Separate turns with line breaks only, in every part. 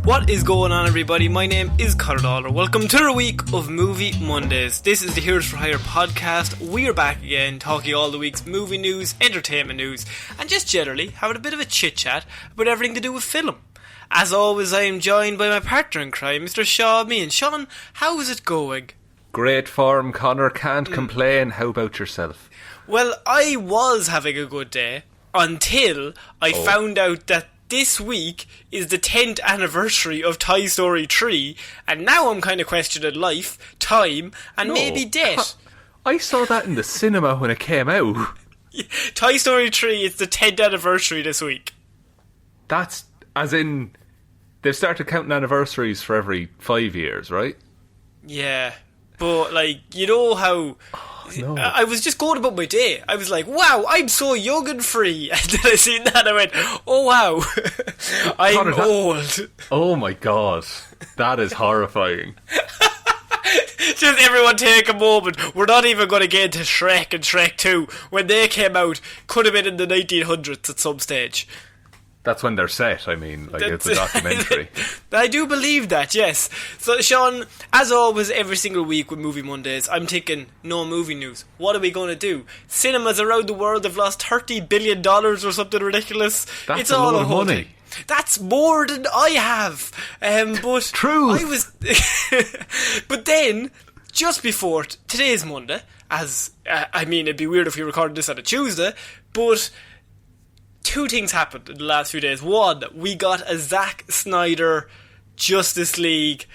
What is going on, everybody? My name is Ciara Lawler. Welcome to a week of Movie Mondays. This is the Heroes for Hire podcast. We are back again, talking all the week's movie news, entertainment news, and just generally having a bit of a chit-chat about everything to do with film. As always, I am joined by my partner in crime, Mr. Shaun. And Shaun, how is it going?
Great form, Conor. Can't complain. How about yourself?
Well, I was having a good day until I found out that this week is the 10th anniversary of Toy Story 3, and now I'm kind of questioning life, time, and maybe death.
I saw that in the cinema when it came out.
Toy Story 3 is the 10th anniversary this week.
That's, as in, they've started counting anniversaries for every 5 years, right?
Yeah, but, like, you know how...
No.
I was just going about my day. I was like, wow, I'm so young and free. And then I seen that and I went, oh wow, I'm old.
Oh my god, that is horrifying.
Just everyone take a moment. We're not even going to get into Shrek and Shrek 2. When they came out, could have been in the 1900s at some stage.
That's when they're set, I mean, like it's a documentary.
I do believe that, yes. So, Shaun, as always, every single week with Movie Mondays, I'm thinking, no movie news. What are we going to do? Cinemas around the world have lost $30 billion or something ridiculous.
That's
it's
a
all
lot
a
of
whole
money.
thing. That's more than I have. But
Truth.
I was... But then, just before... Today's Monday, as... I mean, it'd be weird if we recorded this on a Tuesday, but... Two things happened in the last few days. One, we got a Zack Snyder Justice League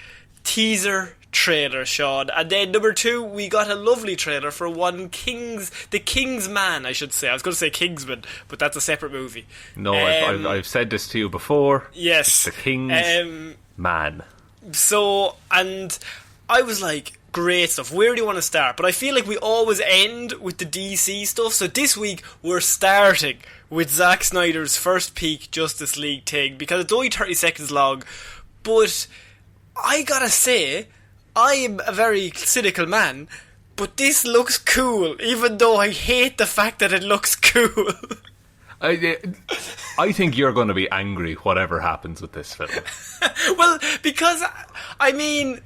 teaser trailer, Shaun. And then number two, we got a lovely trailer for the King's Man, I should say. I was going to say Kingsman, but that's a separate movie.
No, I've said this to you before.
Yes.
It's the King's Man.
So, and I was like, great stuff. Where do you want to start? But I feel like we always end with the DC stuff. So this week, we're starting with Zack Snyder's first peak Justice League thing, because it's only 30 seconds long, but I gotta say, I'm a very cynical man, but this looks cool, even though I hate the fact that it looks cool.
I think you're going to be angry whatever happens with this film.
Well, because, I mean,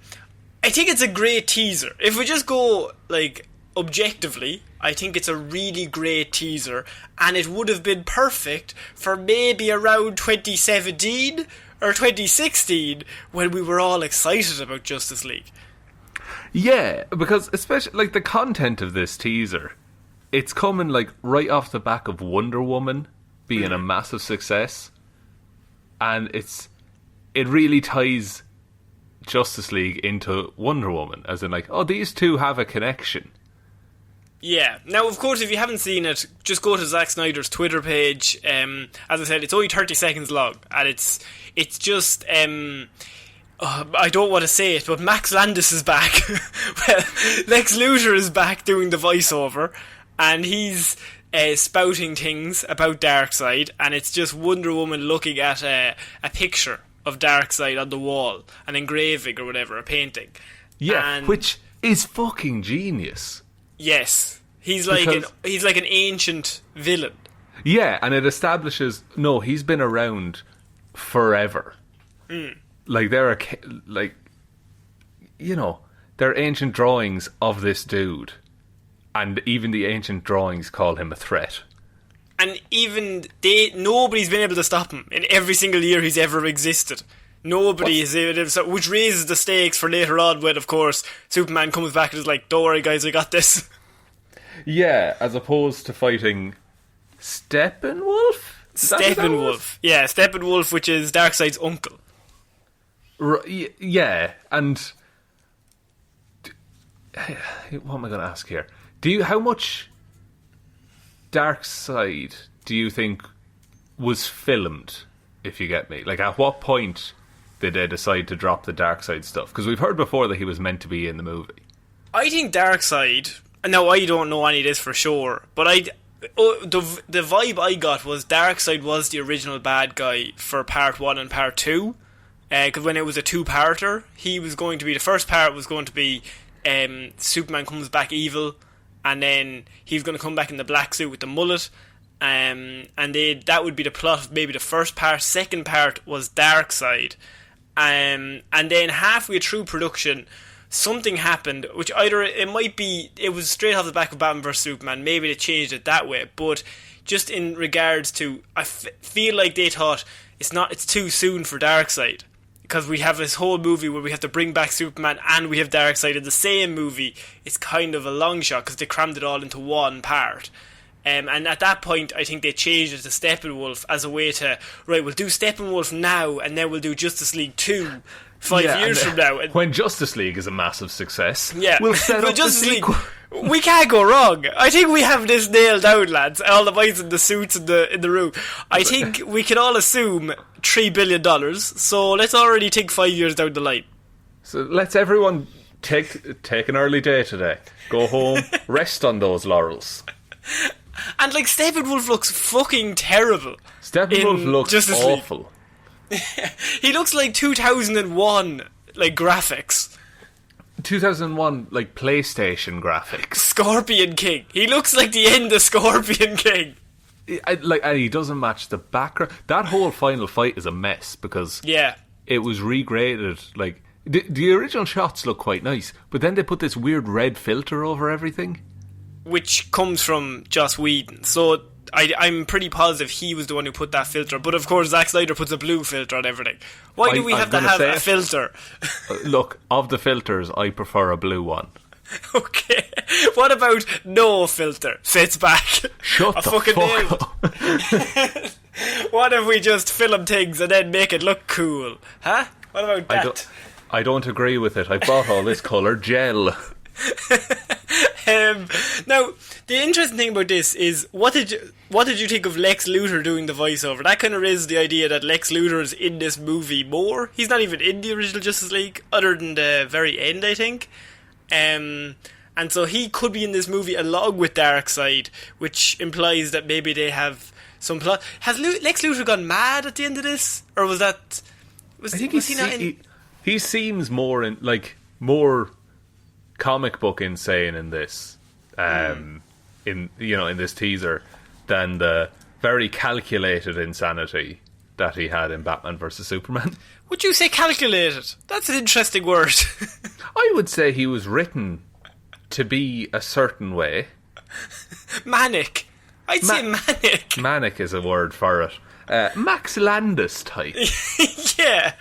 I think it's a great teaser. If we just go, like, objectively, I think it's a really great teaser, and it would have been perfect for maybe around 2017 or 2016 when we were all excited about Justice League.
Yeah, because especially like the content of this teaser, it's coming like right off the back of Wonder Woman being a massive success, and it really ties Justice League into Wonder Woman, as in like, oh, these two have a connection.
Yeah. Now, of course, if you haven't seen it, just go to Zack Snyder's Twitter page. As I said, it's only 30 seconds long, and it's just... I don't want to say it, but Max Landis is back. Well, Lex Luthor is back doing the voiceover, and he's spouting things about Darkseid, and it's just Wonder Woman looking at a picture of Darkseid on the wall, an engraving or whatever, a painting.
Yeah, which is fucking genius.
Yes, he's like an ancient villain.
Yeah, and it establishes he's been around forever. Like there are there are ancient drawings of this dude, and even the ancient drawings call him a threat.
And even nobody's been able to stop him in every single year he's ever existed. Nobody is able to, which raises the stakes for later on when, of course, Superman comes back and is like, don't worry guys, I got this.
Yeah, as opposed to fighting Steppenwolf?
Steppenwolf. Yeah, Steppenwolf, which is Darkseid's uncle.
Yeah, and what am I going to ask here? How much Darkseid do you think was filmed, if you get me? Like, at what point did they decide to drop the Darkseid stuff? Because we've heard before that he was meant to be in the movie.
I think Darkseid... Now, I don't know any of this for sure, but the vibe I got was Darkseid was the original bad guy for part 1 and part 2. Because when it was a two-parter, he was going to be... The first part was going to be Superman comes back evil, and then he's going to come back in the black suit with the mullet, and that would be the plot of maybe the first part. Second part was Darkseid, and then halfway through production, something happened, which either it was straight off the back of Batman vs Superman, maybe they changed it that way, but just in regards to, I feel like they thought it's too soon for Darkseid, because we have this whole movie where we have to bring back Superman and we have Darkseid in the same movie. It's kind of a long shot because they crammed it all into one part. And at that point, I think they changed it to Steppenwolf as a way to, right, we'll do Steppenwolf now, and then we'll do Justice League 2 5 years from now. And
when Justice League is a massive success,
yeah,
we'll set up
Justice
the sequel.
League, we can't go wrong. I think we have this nailed down, lads. All the boys in the suits in the room. I think we can all assume $3 billion, so let's already think 5 years down the line.
So let's everyone take an early day today. Go home, rest on those laurels.
And like, Steppenwolf looks fucking terrible.
Steppenwolf looks
Justice
awful.
League. He looks like 2001 like graphics.
2001 like PlayStation graphics.
Scorpion King. He looks like the end of Scorpion King.
And he doesn't match the background. That whole final fight is a mess because it was regraded. Like the original shots look quite nice, but then they put this weird red filter over everything,
which comes from Joss Whedon. So I'm pretty positive he was the one who put that filter. But of course, Zack Snyder puts a blue filter on everything. Why do we have to have a filter?
Look, of the filters, I prefer a blue one.
Okay. What about no filter? Fits back.
Shut the fuck up.
What if we just film things and then make it look cool? Huh? What about that?
I don't agree with it. I bought all this coloured gel.
Now, the interesting thing about this is, what did you think of Lex Luthor doing the voiceover? That kind of raises the idea that Lex Luthor is in this movie more. He's not even in the original Justice League, other than the very end, I think. And so he could be in this movie along with Darkseid, which implies that maybe they have some plot. Has Lex Luthor gone mad at the end of this, or was that? I think he not in?
He seems more comic book insane in this, in this teaser, than the very calculated insanity that he had in Batman vs Superman.
Would you say calculated? That's an interesting word.
I would say he was written to be a certain way.
Manic. I'd say manic.
Manic is a word for it. Max Landis type.
Yeah.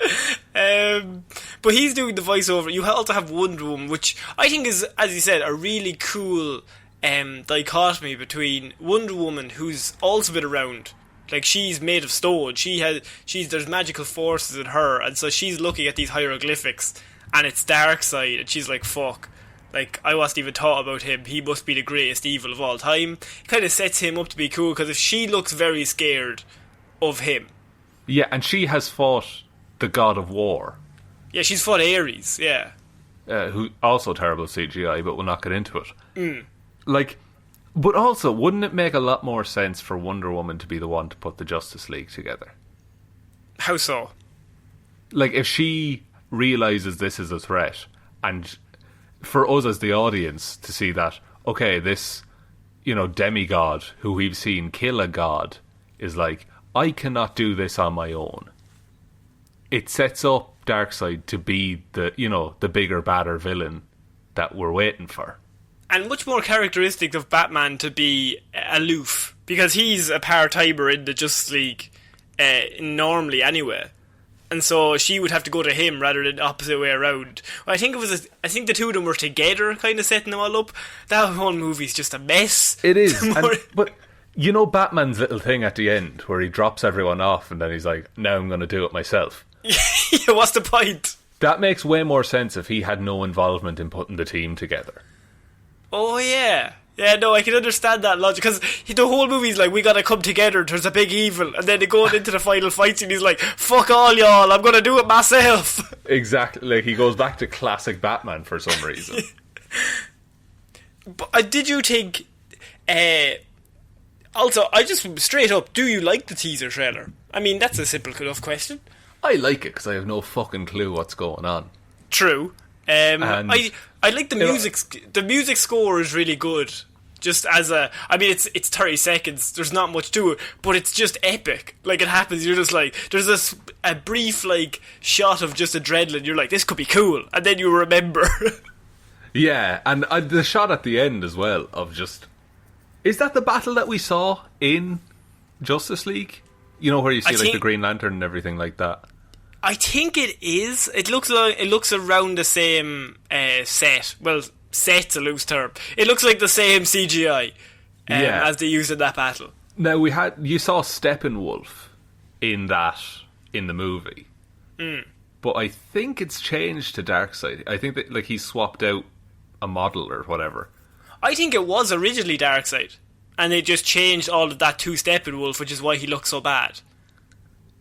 But he's doing the voiceover. You also have Wonder Woman, which I think is, as you said, a really cool dichotomy between Wonder Woman, who's also been around. Like, she's made of stone. There's magical forces in her, and so she's looking at these hieroglyphics, and it's Darkseid, and she's like, fuck. Like, I wasn't even thought about him. He must be the greatest evil of all time. It kind of sets him up to be cool, because if she looks very scared of him.
Yeah, and she has fought the God of War.
Yeah, she's fought Ares, yeah.
Who also terrible CGI, but we'll not get into it. But also, wouldn't it make a lot more sense for Wonder Woman to be the one to put the Justice League together? How so? Like, if she realises this is a threat, and for us as the audience to see that, okay, this, demigod who we've seen kill a god is like, I cannot do this on my own. It sets up Darkseid to be the bigger, badder villain that we're waiting for. And much more characteristic of Batman to be aloof, because he's a part-timer in the Justice League normally anyway. And so she would have to go to him rather than the opposite way around. I think the two of them were together, kind of setting them all up. That whole movie's just a mess. It is. But Batman's little thing at the end where he drops everyone off and then he's like, now I'm going to do it myself. Yeah, what's the point? That makes way more sense if he had no involvement in putting the team together. Oh, yeah. Yeah, no, I can understand that logic, because the whole movie's like, we gotta come together, there's a big evil, and then they go into the final fight scene, he's like, fuck all y'all, I'm gonna do it myself. Exactly, like, he goes back to classic Batman for some reason. But did you think, also, I just, straight up, do you like the teaser trailer? I mean, that's a simple enough question. I like it, because I have no fucking clue what's going on. True. I like the music. The music score is really good
Just as I mean, it's 30 seconds. There's not much to it, but it's just epic. Like, it happens. You're just like, there's a brief like shot of just adrenaline. You're like, this could be cool, and then you remember.
Yeah, and the shot at the end as well of just... Is that the battle that we saw in Justice League? You know, where you see the Green Lantern and everything like that?
I think it is. It looks around the same set. Well, set's a loose term. It looks like the same CGI as they used in that battle. Now,
you saw Steppenwolf in the movie. But I think it's changed to Darkseid. I think that like he swapped out a model or whatever.
I think it was originally Darkseid, and they just changed all of that to Steppenwolf, which is why he looks so bad.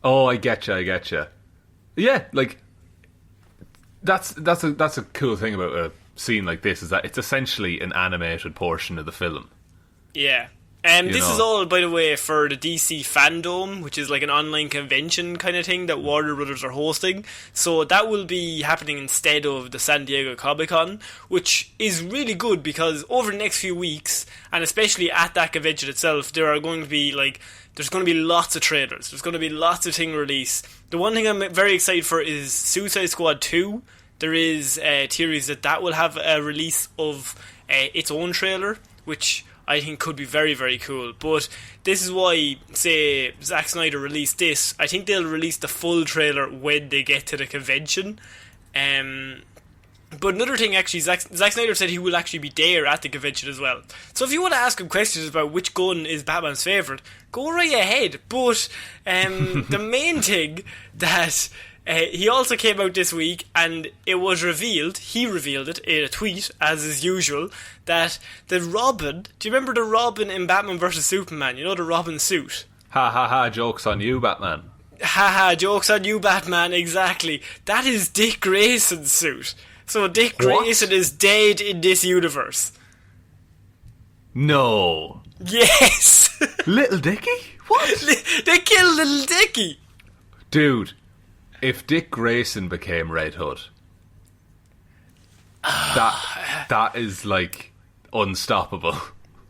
Oh, I getcha. Yeah, like that's a cool thing about a scene like this, is that it's essentially an animated portion of the film.
Yeah. This is all, by the way, for the DC Fandom, which is like an online convention kind of thing that Warner Brothers are hosting. So that will be happening instead of the San Diego Comic-Con, which is really good because over the next few weeks, and especially at that convention itself, there's going to be lots of trailers. There's going to be lots of things released. The one thing I'm very excited for is Suicide Squad 2. There is theories that will have a release of its own trailer, which I think could be very, very cool. But this is why, say, Zack Snyder released this. I think they'll release the full trailer when they get to the convention. But another thing, actually, Zack Snyder said he will actually be there at the convention as well. So if you want to ask him questions about which gun is Batman's favourite, go right ahead. But the main thing that... he also came out this week, and it was revealed, he revealed it in a tweet, as is usual, that the Robin, do you remember the Robin in Batman vs Superman? You know, the Robin suit?
Ha ha ha, joke's on you, Batman.
Ha ha, joke's on you, Batman, exactly. That is Dick Grayson's suit. So Dick Grayson is dead in this universe.
No.
Yes.
Little Dicky? What?
They killed Little Dicky.
Dude. If Dick Grayson became Red Hood, that is like unstoppable.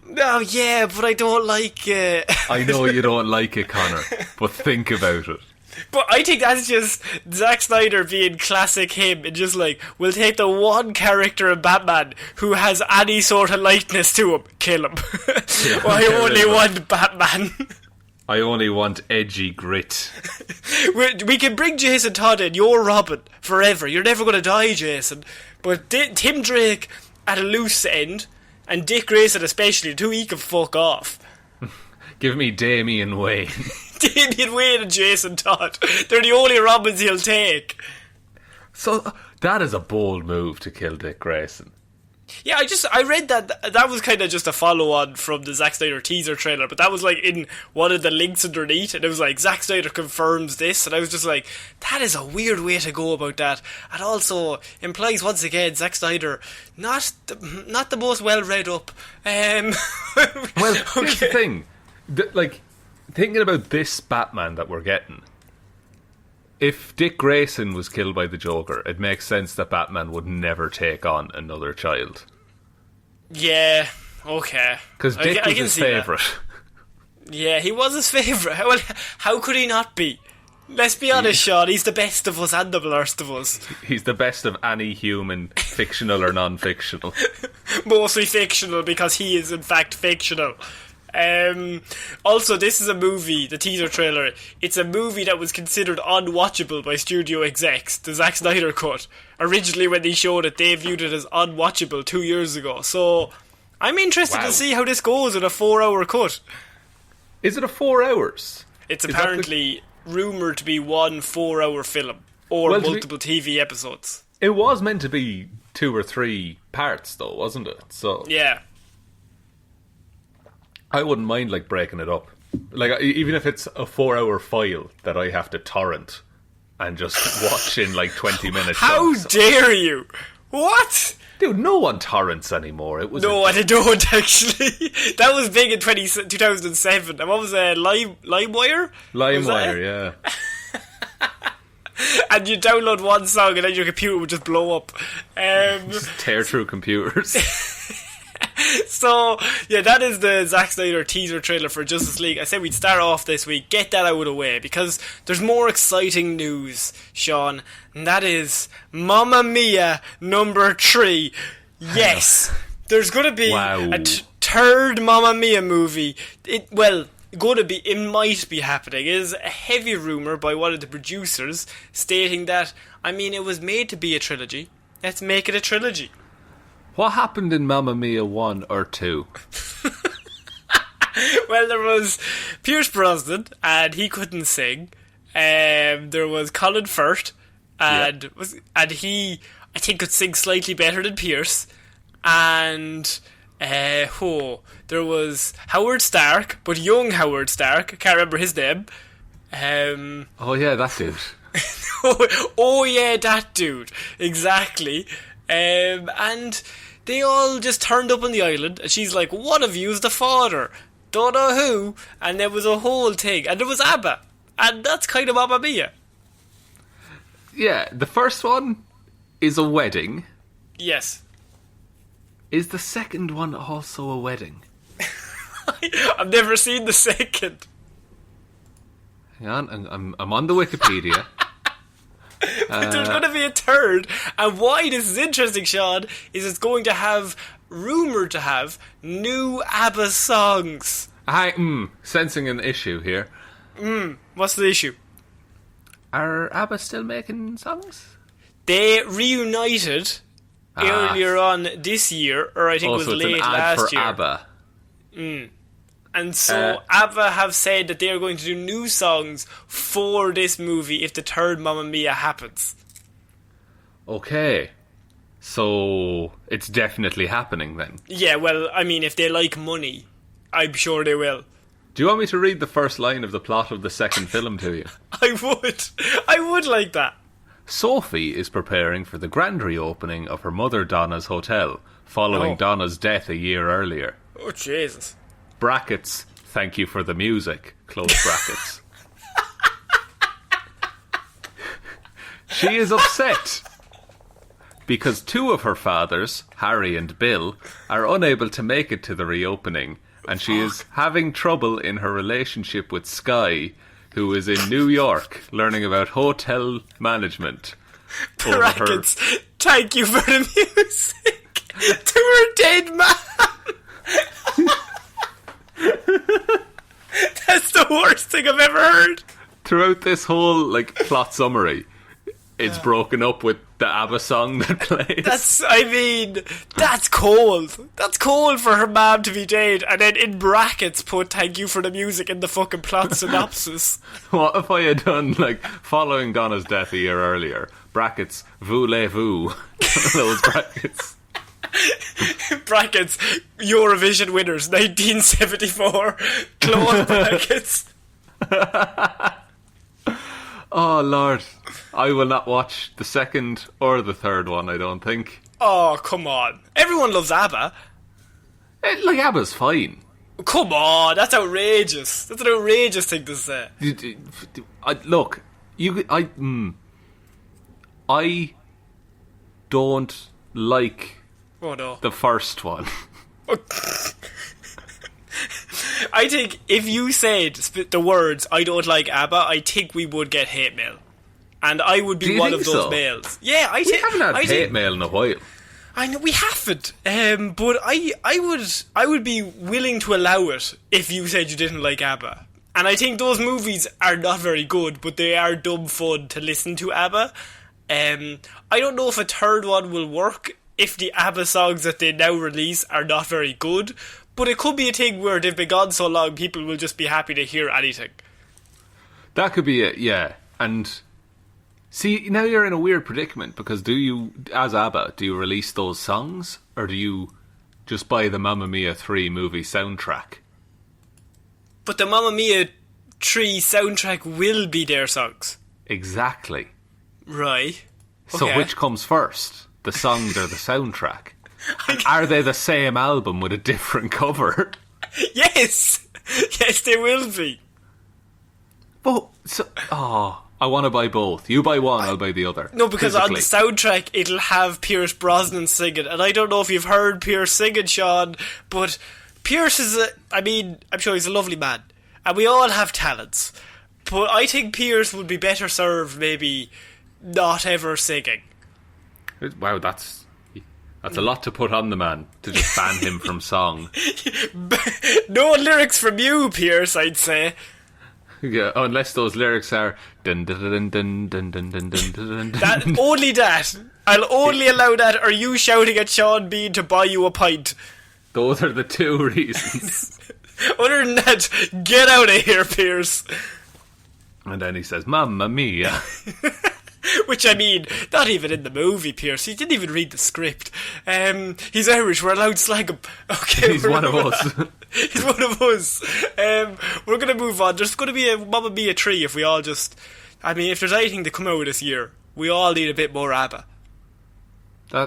No, yeah, but I don't like it.
I know you don't like it, Connor, but think about it.
But I think that's just Zack Snyder being classic him, and just like, we'll take the one character in Batman who has any sort of likeness to him, kill him. I only want Batman.
I only want edgy grit.
We can bring Jason Todd in. You're Robin forever. You're never going to die, Jason. But Tim Drake at a loose end, and Dick Grayson especially, until he can fuck off.
Give me Damian Wayne.
Damian Wayne and Jason Todd. They're the only Robins he'll take.
So that is a bold move to kill Dick Grayson.
Yeah, I read that was kind of just a follow-on from the Zack Snyder teaser trailer, but that was like in one of the links underneath, and it was like, Zack Snyder confirms this, and I was just like, that is a weird way to go about that, and also implies once again Zack Snyder not the most well read up.
Well, here's the thing, like, thinking about this Batman that we're getting, if Dick Grayson was killed by the Joker, it makes sense that Batman would never take on another child.
Yeah, okay.
Because Dick was his favourite.
Yeah, he was his favourite. Well, how could he not be? Let's be honest, Sean, he's the best of us and the worst of us.
He's the best of any human, fictional or non-fictional.
Mostly fictional, because he is in fact fictional. Also, this is a movie, the teaser trailer, it's a movie that was considered unwatchable by studio execs, the Zack Snyder cut. Originally, when they showed it, they viewed it as unwatchable 2 years ago. So, I'm interested to see how this goes in a 4-hour cut.
Is it a 4 hours?
It's apparently rumoured to be one 4-hour film, or multiple TV episodes.
It was meant to be 2 or 3 parts, though, wasn't it? So
yeah.
I wouldn't mind like breaking it up, like even if it's a 4-hour file that I have to torrent and just watch in like 20 minutes.
How dare you? What?
Dude, no one torrents anymore. It was
I don't actually. That was big in 2007. And what was it? LimeWire?
LimeWire, yeah.
And you download one song and then your computer would just blow up.
Just tear through computers.
So, yeah, that is the Zack Snyder teaser trailer for Justice League. I said we'd start off this week, get that out of the way, because there's more exciting news, Sean, and that is Mamma Mia #3. Yes, there's going to be a third Mamma Mia movie. It might be happening. It is a heavy rumour by one of the producers stating that, it was made to be a trilogy. Let's make it a trilogy.
What happened in Mamma Mia 1 or 2?
Well, there was Pierce Brosnan, and he couldn't sing. There was Colin Firth, and he, I think, could sing slightly better than Pierce. And there was Howard Stark, but young Howard Stark. I can't remember his name.
Oh yeah, that dude.
Oh yeah, that dude. Exactly. And they all just turned up on the island, and she's like, one of you's the father. Don't know who. And there was a whole thing. And there was ABBA. And that's kind of Mamma Mia.
Yeah, the first one is a wedding.
Yes.
Is the second one also a wedding?
I've never seen the second.
Hang on, I'm on the Wikipedia.
But there's going to be a third. And why this is interesting, Sean, is it's going to have, rumoured to have, new ABBA songs.
Sensing an issue here.
What's the issue?
Are ABBA still making songs?
They reunited earlier on this year, or I think it was late last year.
ABBA.
And so ABBA have said that they are going to do new songs for this movie if the third Mamma Mia happens.
Okay. So it's definitely happening then.
Yeah, well, if they like money, I'm sure they will.
Do you want me to read the first line of the plot of the second film to you?
I would like that.
Sophie is preparing for the grand reopening of her mother Donna's hotel, following Donna's death a year earlier.
Oh, Jesus.
Brackets, thank you for the music, close brackets. She is upset because two of her fathers, Harry and Bill, are unable to make it to the reopening, and she is having trouble in her relationship with Sky, who is in New York learning about hotel management.
Brackets, thank you for the music to her dead man. That's the worst thing I've ever heard.
Throughout this whole plot summary, it's broken up with the ABBA song that plays.
That's cold. That's cold for her mom to be dead, and then in brackets put thank you for the music in the fucking plot synopsis.
What if I had done following Donna's death a year earlier, brackets, voulez-vous, those brackets.
Brackets, Eurovision winners 1974, close brackets.
Oh Lord, I will not watch the second or the third one, I don't think.
Oh, come on. Everyone loves ABBA.
ABBA's fine.
Come on, that's outrageous. That's an outrageous thing to say.
I don't like the first one.
I think if you said the words "I don't like ABBA," I think we would get hate mail, and I would be one of those mails. Yeah,
we haven't had hate mail in a while.
I know we haven't, but I would be willing to allow it if you said you didn't like ABBA. And I think those movies are not very good, but they are dumb fun to listen to ABBA. I don't know if a third one will work if the ABBA songs that they now release are not very good, but it could be a thing where they've been gone so long people will just be happy to hear anything.
That could be it, yeah. And see, now you're in a weird predicament, because do you, as ABBA, do you release those songs, or do you just buy the Mamma Mia 3 movie soundtrack?
But the Mamma Mia 3 soundtrack will be their songs.
Exactly.
Right.
So
Okay.
which comes first? The songs or the soundtrack? And are they the same album with a different cover?
Yes! Yes, they will be.
But, I want to buy both. You buy one, I'll buy the other.
No, because
physically.
on the soundtrack it'll have Pierce Brosnan singing, and I don't know if you've heard Pierce singing, Sean, but Pierce is I'm sure he's a lovely man, and we all have talents, but I think Pierce would be better served maybe not ever singing.
Wow, that's a lot to put on the man, to just ban him from song.
No lyrics from you, Pierce, I'd say.
Yeah, unless those lyrics are dun dun dun dun dun dun dun dun dun.
That only that. I'll only allow that, or you shouting at Sean Bean to buy you a pint.
Those are the two reasons.
Other than that, get out of here, Pierce.
And then he says, "Mamma mia."
Which, I mean, not even in the movie, Pierce. He didn't even read the script. He's Irish, we're allowed to slag him. Okay,
He's one of us.
He's one of us. We're going to move on. There's going to be a Mamma Mia 3 if we all just... I mean, if there's anything to come out this year, we all need a bit more ABBA.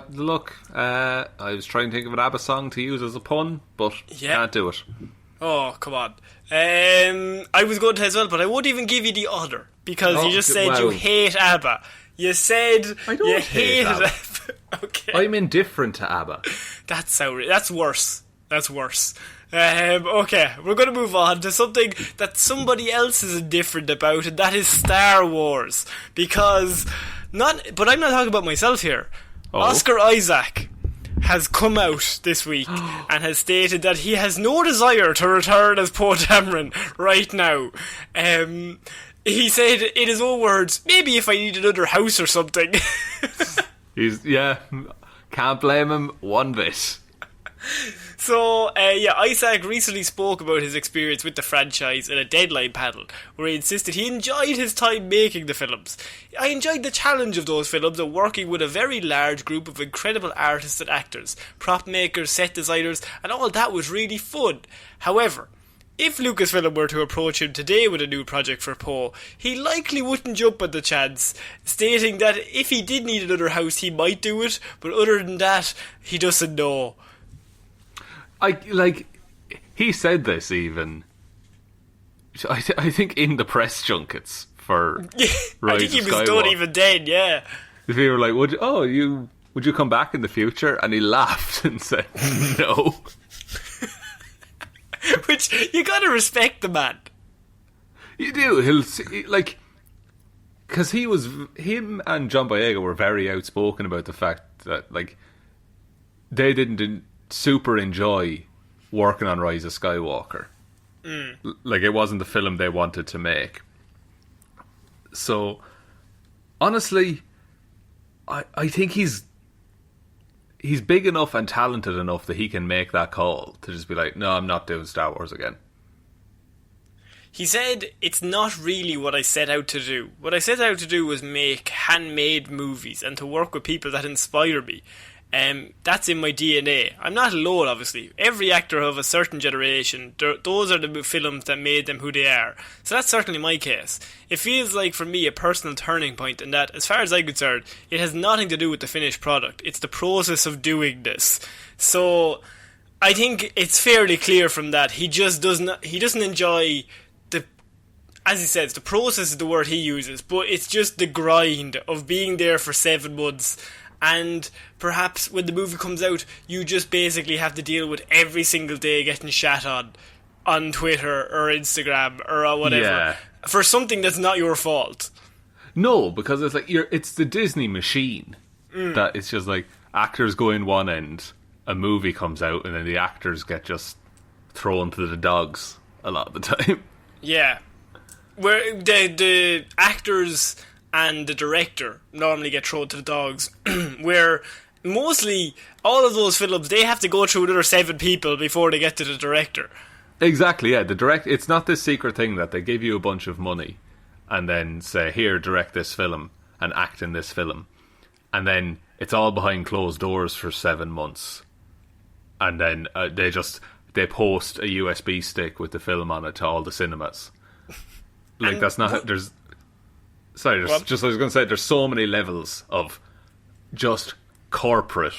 Look, I was trying to think of an ABBA song to use as a pun, but can't do it.
Oh, come on. I was going to as well, but I won't even give you the other, because you just said you hate ABBA. You said
I don't hate ABBA.
Okay.
I'm indifferent to ABBA.
That's worse. That's worse. Okay, we're going to move on to something that somebody else is indifferent about, and that is Star Wars. But I'm not talking about myself here.
Oh.
Oscar Isaac has come out this week and has stated that he has no desire to return as Poe Dameron right now. He said in his own words, maybe if I need another house or something.
Can't blame him one bit.
So, Isaac recently spoke about his experience with the franchise in a Deadline panel, where he insisted he enjoyed his time making the films. I enjoyed the challenge of those films and working with a very large group of incredible artists and actors, prop makers, set designers, and all that was really fun. However, if Lucasfilm were to approach him today with a new project for Poe, he likely wouldn't jump at the chance, stating that if he did need another house, he might do it, but other than that, he doesn't know.
He said this even. I think in the press junkets for Rise
I think he was
of Skywalker.
done even then. Yeah.
They were like, "Would you come back in the future?" And he laughed and said, "No."
Which you gotta respect the man.
You do. Because him and John Boyega were very outspoken about the fact that they didn't super enjoy working on Rise of Skywalker. It wasn't the film they wanted to make. So honestly, I think he's big enough and talented enough that he can make that call to just be like, no, I'm not doing Star Wars again.
He said, it's not really what I set out to do. What I set out to do was make handmade movies and to work with people that inspire me. That's in my DNA. I'm not alone, obviously. Every actor of a certain generation, those are the films that made them who they are. So that's certainly my case. It feels like, for me, a personal turning point in that, as far as I'm concerned, it has nothing to do with the finished product. It's the process of doing this. So I think it's fairly clear from that. He doesn't enjoy as he says, the process is the word he uses, but it's just the grind of being there for 7 months. And perhaps when the movie comes out, you just basically have to deal with every single day getting shat on Twitter or Instagram or whatever for something that's not your fault.
No, because it's it's the Disney machine that it's just like actors go in one end, a movie comes out, and then the actors get just thrown to the dogs a lot of the time. Yeah.
Where the actors and the director normally get thrown to the dogs, where mostly all of those films, they have to go through another 7 people before they get to the director.
Exactly, yeah. It's not this secret thing that they give you a bunch of money and then say, here, direct this film and act in this film. And then it's all behind closed doors for 7 months. And then they post a USB stick with the film on it to all the cinemas. That's not... I was going to say, there's so many levels of just corporate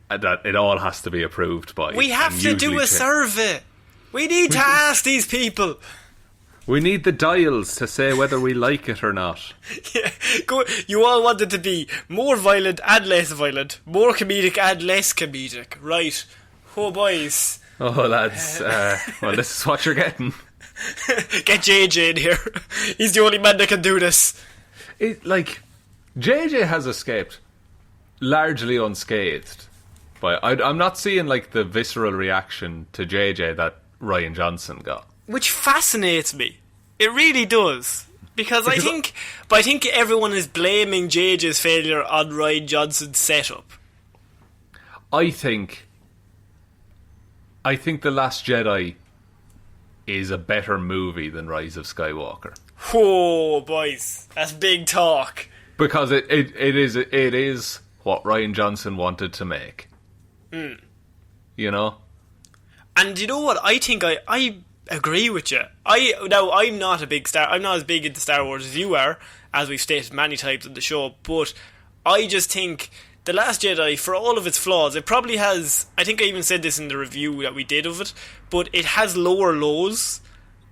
that it all has to be approved by.
We have to do a survey. We need to ask these people.
We need the dials to say whether we like it or not.
Yeah, you all want it to be more violent and less violent, more comedic and less comedic, right? Oh, boys.
Oh, lads. Well, this is what you're getting.
Get JJ in here. He's the only man that can do this.
JJ has escaped largely unscathed. But I'm not seeing, the visceral reaction to JJ that Rian Johnson got.
Which fascinates me. It really does. Because I think everyone is blaming JJ's failure on Rian Johnson's setup.
I think The Last Jedi is a better movie than Rise of Skywalker.
Whoa, boys. That's big talk.
Because it is what Rian Johnson wanted to make. You know?
And you know what? I think I agree with you. I'm not as big into Star Wars as you are, as we've stated many times on the show, but I just think The Last Jedi, for all of its flaws, it probably has, I think I even said this in the review that we did of it, but it has lower lows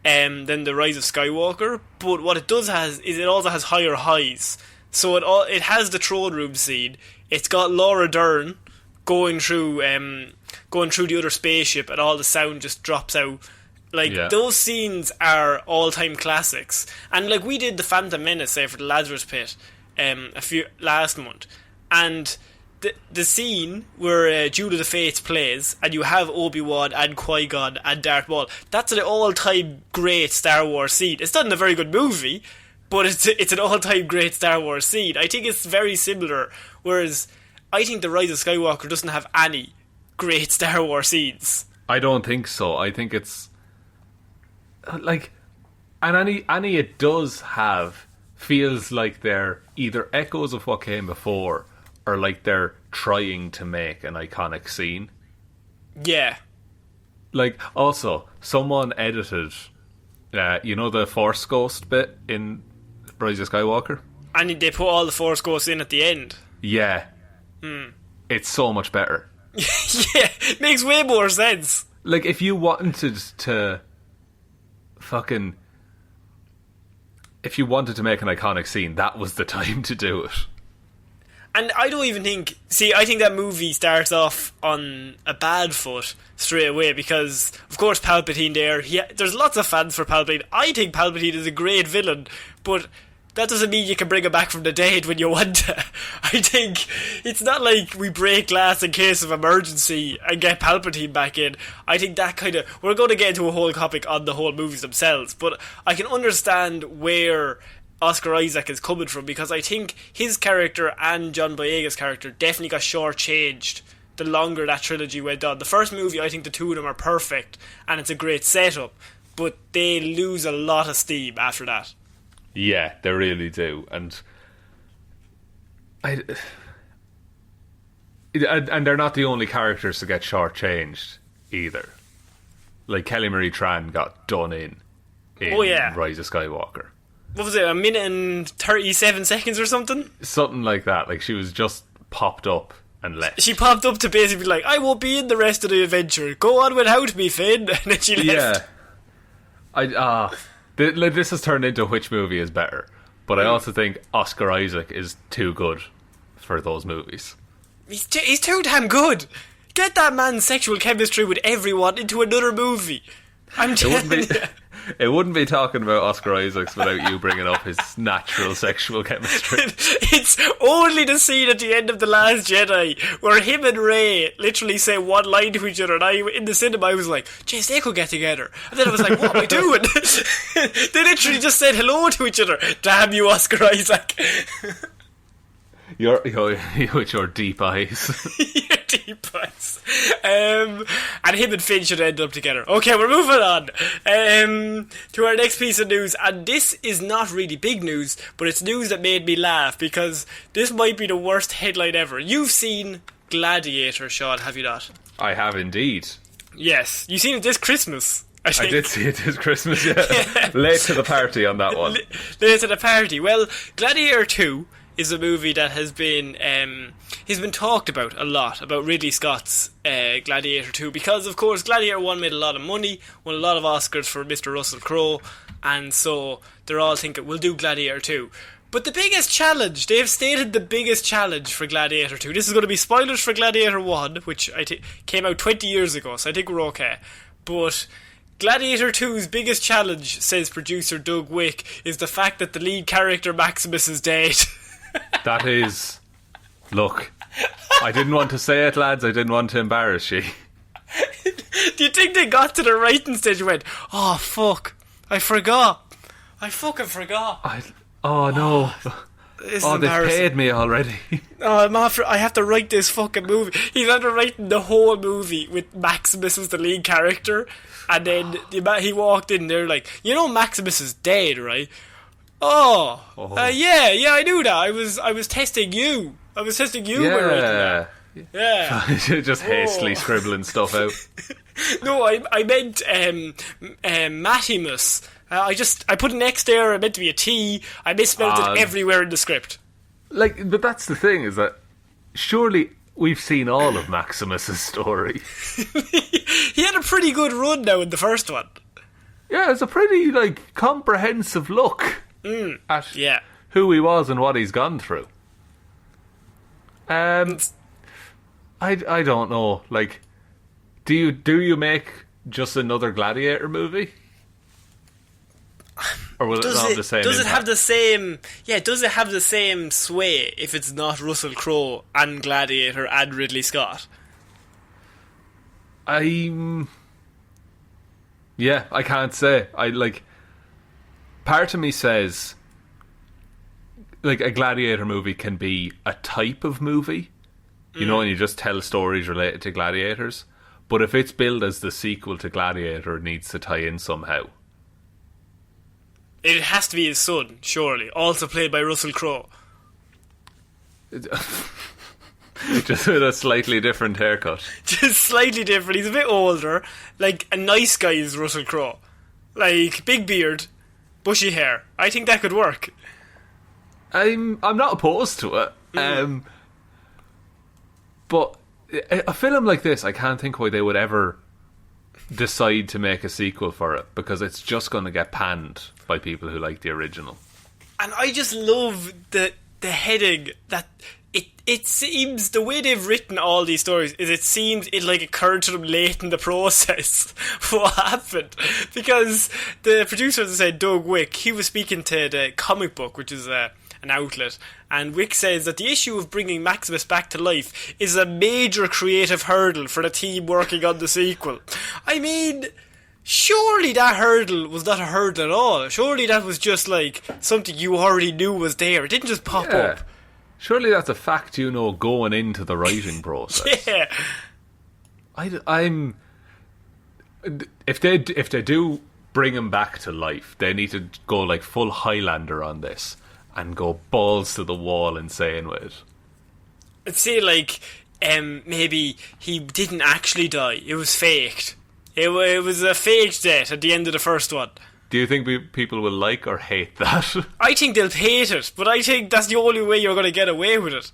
than The Rise of Skywalker, but what it does has is it also has higher highs. So it has the throne room scene. It's got Laura Dern going through the other spaceship, and all the sound just drops out. Those scenes are all-time classics. And we did the Phantom Menace for the Lazarus Pit last month, and the scene where Judah the Fates plays, and you have Obi-Wan and Qui-Gon and Darth Maul, that's an all-time great Star Wars scene. It's not in a very good movie, but it's an all-time great Star Wars scene. I think it's very similar, whereas I think The Rise of Skywalker doesn't have any great Star Wars scenes.
I don't think so. I think it's and any it does have feels like they're either echoes of what came before, or they're trying to make an iconic scene.
Yeah.
Also, someone edited, the Force Ghost bit in Rise of Skywalker?
And they put all the Force Ghosts in at the end.
Yeah. It's so much better.
Yeah, it makes way more sense.
If you wanted to if you wanted to make an iconic scene, that was the time to do it.
And I don't even think... See, I think that movie starts off on a bad foot straight away because, of course, Palpatine there. There's lots of fans for Palpatine. I think Palpatine is a great villain, but that doesn't mean you can bring him back from the dead when you want to. I think it's not like we break glass in case of emergency and get Palpatine back in. I think that kind of... We're going to get into a whole topic on the whole movies themselves, but I can understand where Oscar Isaac is coming from, because I think his character and John Boyega's character definitely got shortchanged the longer that trilogy went on. The first movie, I think the two of them are perfect and it's a great setup, but they lose a lot of steam after that.
Yeah, they really do. And they're not the only characters to get shortchanged either. Kelly Marie Tran got done in Rise of Skywalker.
What was it, a minute and 37 seconds or something?
Something like that. She was just popped up and left.
She popped up to basically be like, I won't be in the rest of the adventure. Go on without me, Finn. And then she left.
Yeah. This has turned into which movie is better. But I also think Oscar Isaac is too good for those movies.
He's too damn good. Get that man's sexual chemistry with everyone into another movie. I'm telling you.
It wouldn't be talking about Oscar Isaacs without you bringing up his natural sexual chemistry.
It's only the scene at the end of The Last Jedi where him and Rey literally say one line to each other, and in the cinema I was like, jeez, they could get together. And then I was like, what am I doing? They literally just said hello to each other. Damn you, Oscar Isaac.
With your deep eyes.
Your deep eyes. And him and Finn should end up together. Okay, we're moving on to our next piece of news. And this is not really big news, but it's news that made me laugh, because this might be the worst headline ever. You've seen Gladiator, Sean, have you not?
I have indeed.
Yes. You've seen it this Christmas, I think.
I did see it this Christmas, yeah. Late to the party on that one.
Late to the party. Well, Gladiator 2 is a movie that has been talked about a lot, about Ridley Scott's Gladiator 2, because of course Gladiator 1 made a lot of money, won a lot of Oscars for Mr. Russell Crowe, and so they're all thinking, we'll do Gladiator 2. But the biggest challenge, they've stated the biggest challenge for Gladiator 2. This is going to be spoilers for Gladiator 1, which came out 20 years ago, so I think we're okay. But Gladiator 2's biggest challenge, says producer Doug Wick, is the fact that the lead character Maximus is dead.
That is... Look, I didn't want to say it, lads. I didn't want to embarrass you.
Do you think they got to the writing stage and went, oh, fuck, I forgot. I fucking forgot.
Oh no! They've paid me already.
I have to write this fucking movie. He's after writing the whole movie with Maximus as the lead character, and then he walked in. They're like, Maximus is dead, right? Yeah, I knew that. I was testing you. I was testing you.
Yeah.
Yeah.
Just hastily scribbling stuff out.
No, I meant Mattimus. I put an X there. I meant to be a T. I misspelled it everywhere in the script.
But that's the thing, is that surely we've seen all of Maximus's story.
He had a pretty good run now in the first one.
Yeah, it's a pretty comprehensive look at who he was and what he's gone through. I don't know. Do you make just another Gladiator movie? Or will it not have the same?
Does it have the same? Yeah, does it have the same sway if it's not Russell Crowe and Gladiator and Ridley Scott?
I can't say. Part of me says a Gladiator movie can be a type of movie, and you just tell stories related to gladiators. But if it's billed as the sequel to Gladiator, it needs to tie in somehow.
It has to be his son, surely. Also played by Russell Crowe.
Just with a slightly different haircut.
Just slightly different. He's a bit older. A nice guy is Russell Crowe. Big beard, bushy hair. I think that could work.
I'm not opposed to it. But a film like this, I can't think why they would ever decide to make a sequel for it, because it's just going to get panned by people who like the original.
And I just love the heading that it seems the way they've written all these stories is it seems it occurred to them late in the process what happened, because the producer, as I said, Doug Wick, he was speaking to the Comic Book, which is an outlet, and Wick says that the issue of bringing Maximus back to life is a major creative hurdle for the team working on the sequel. I mean, surely that hurdle was not a hurdle at all. Surely that was just something you already knew was there. It didn't just pop up.
Surely that's a fact going into the writing process.
Yeah.
I'm. If they do bring him back to life, they need to go full Highlander on this and go balls to the wall insane with it.
I'd say maybe he didn't actually die. It was faked. It was a faked death at the end of the first one.
Do you think people will like or hate that?
I think they'll hate it, but I think that's the only way you're going to get away with it.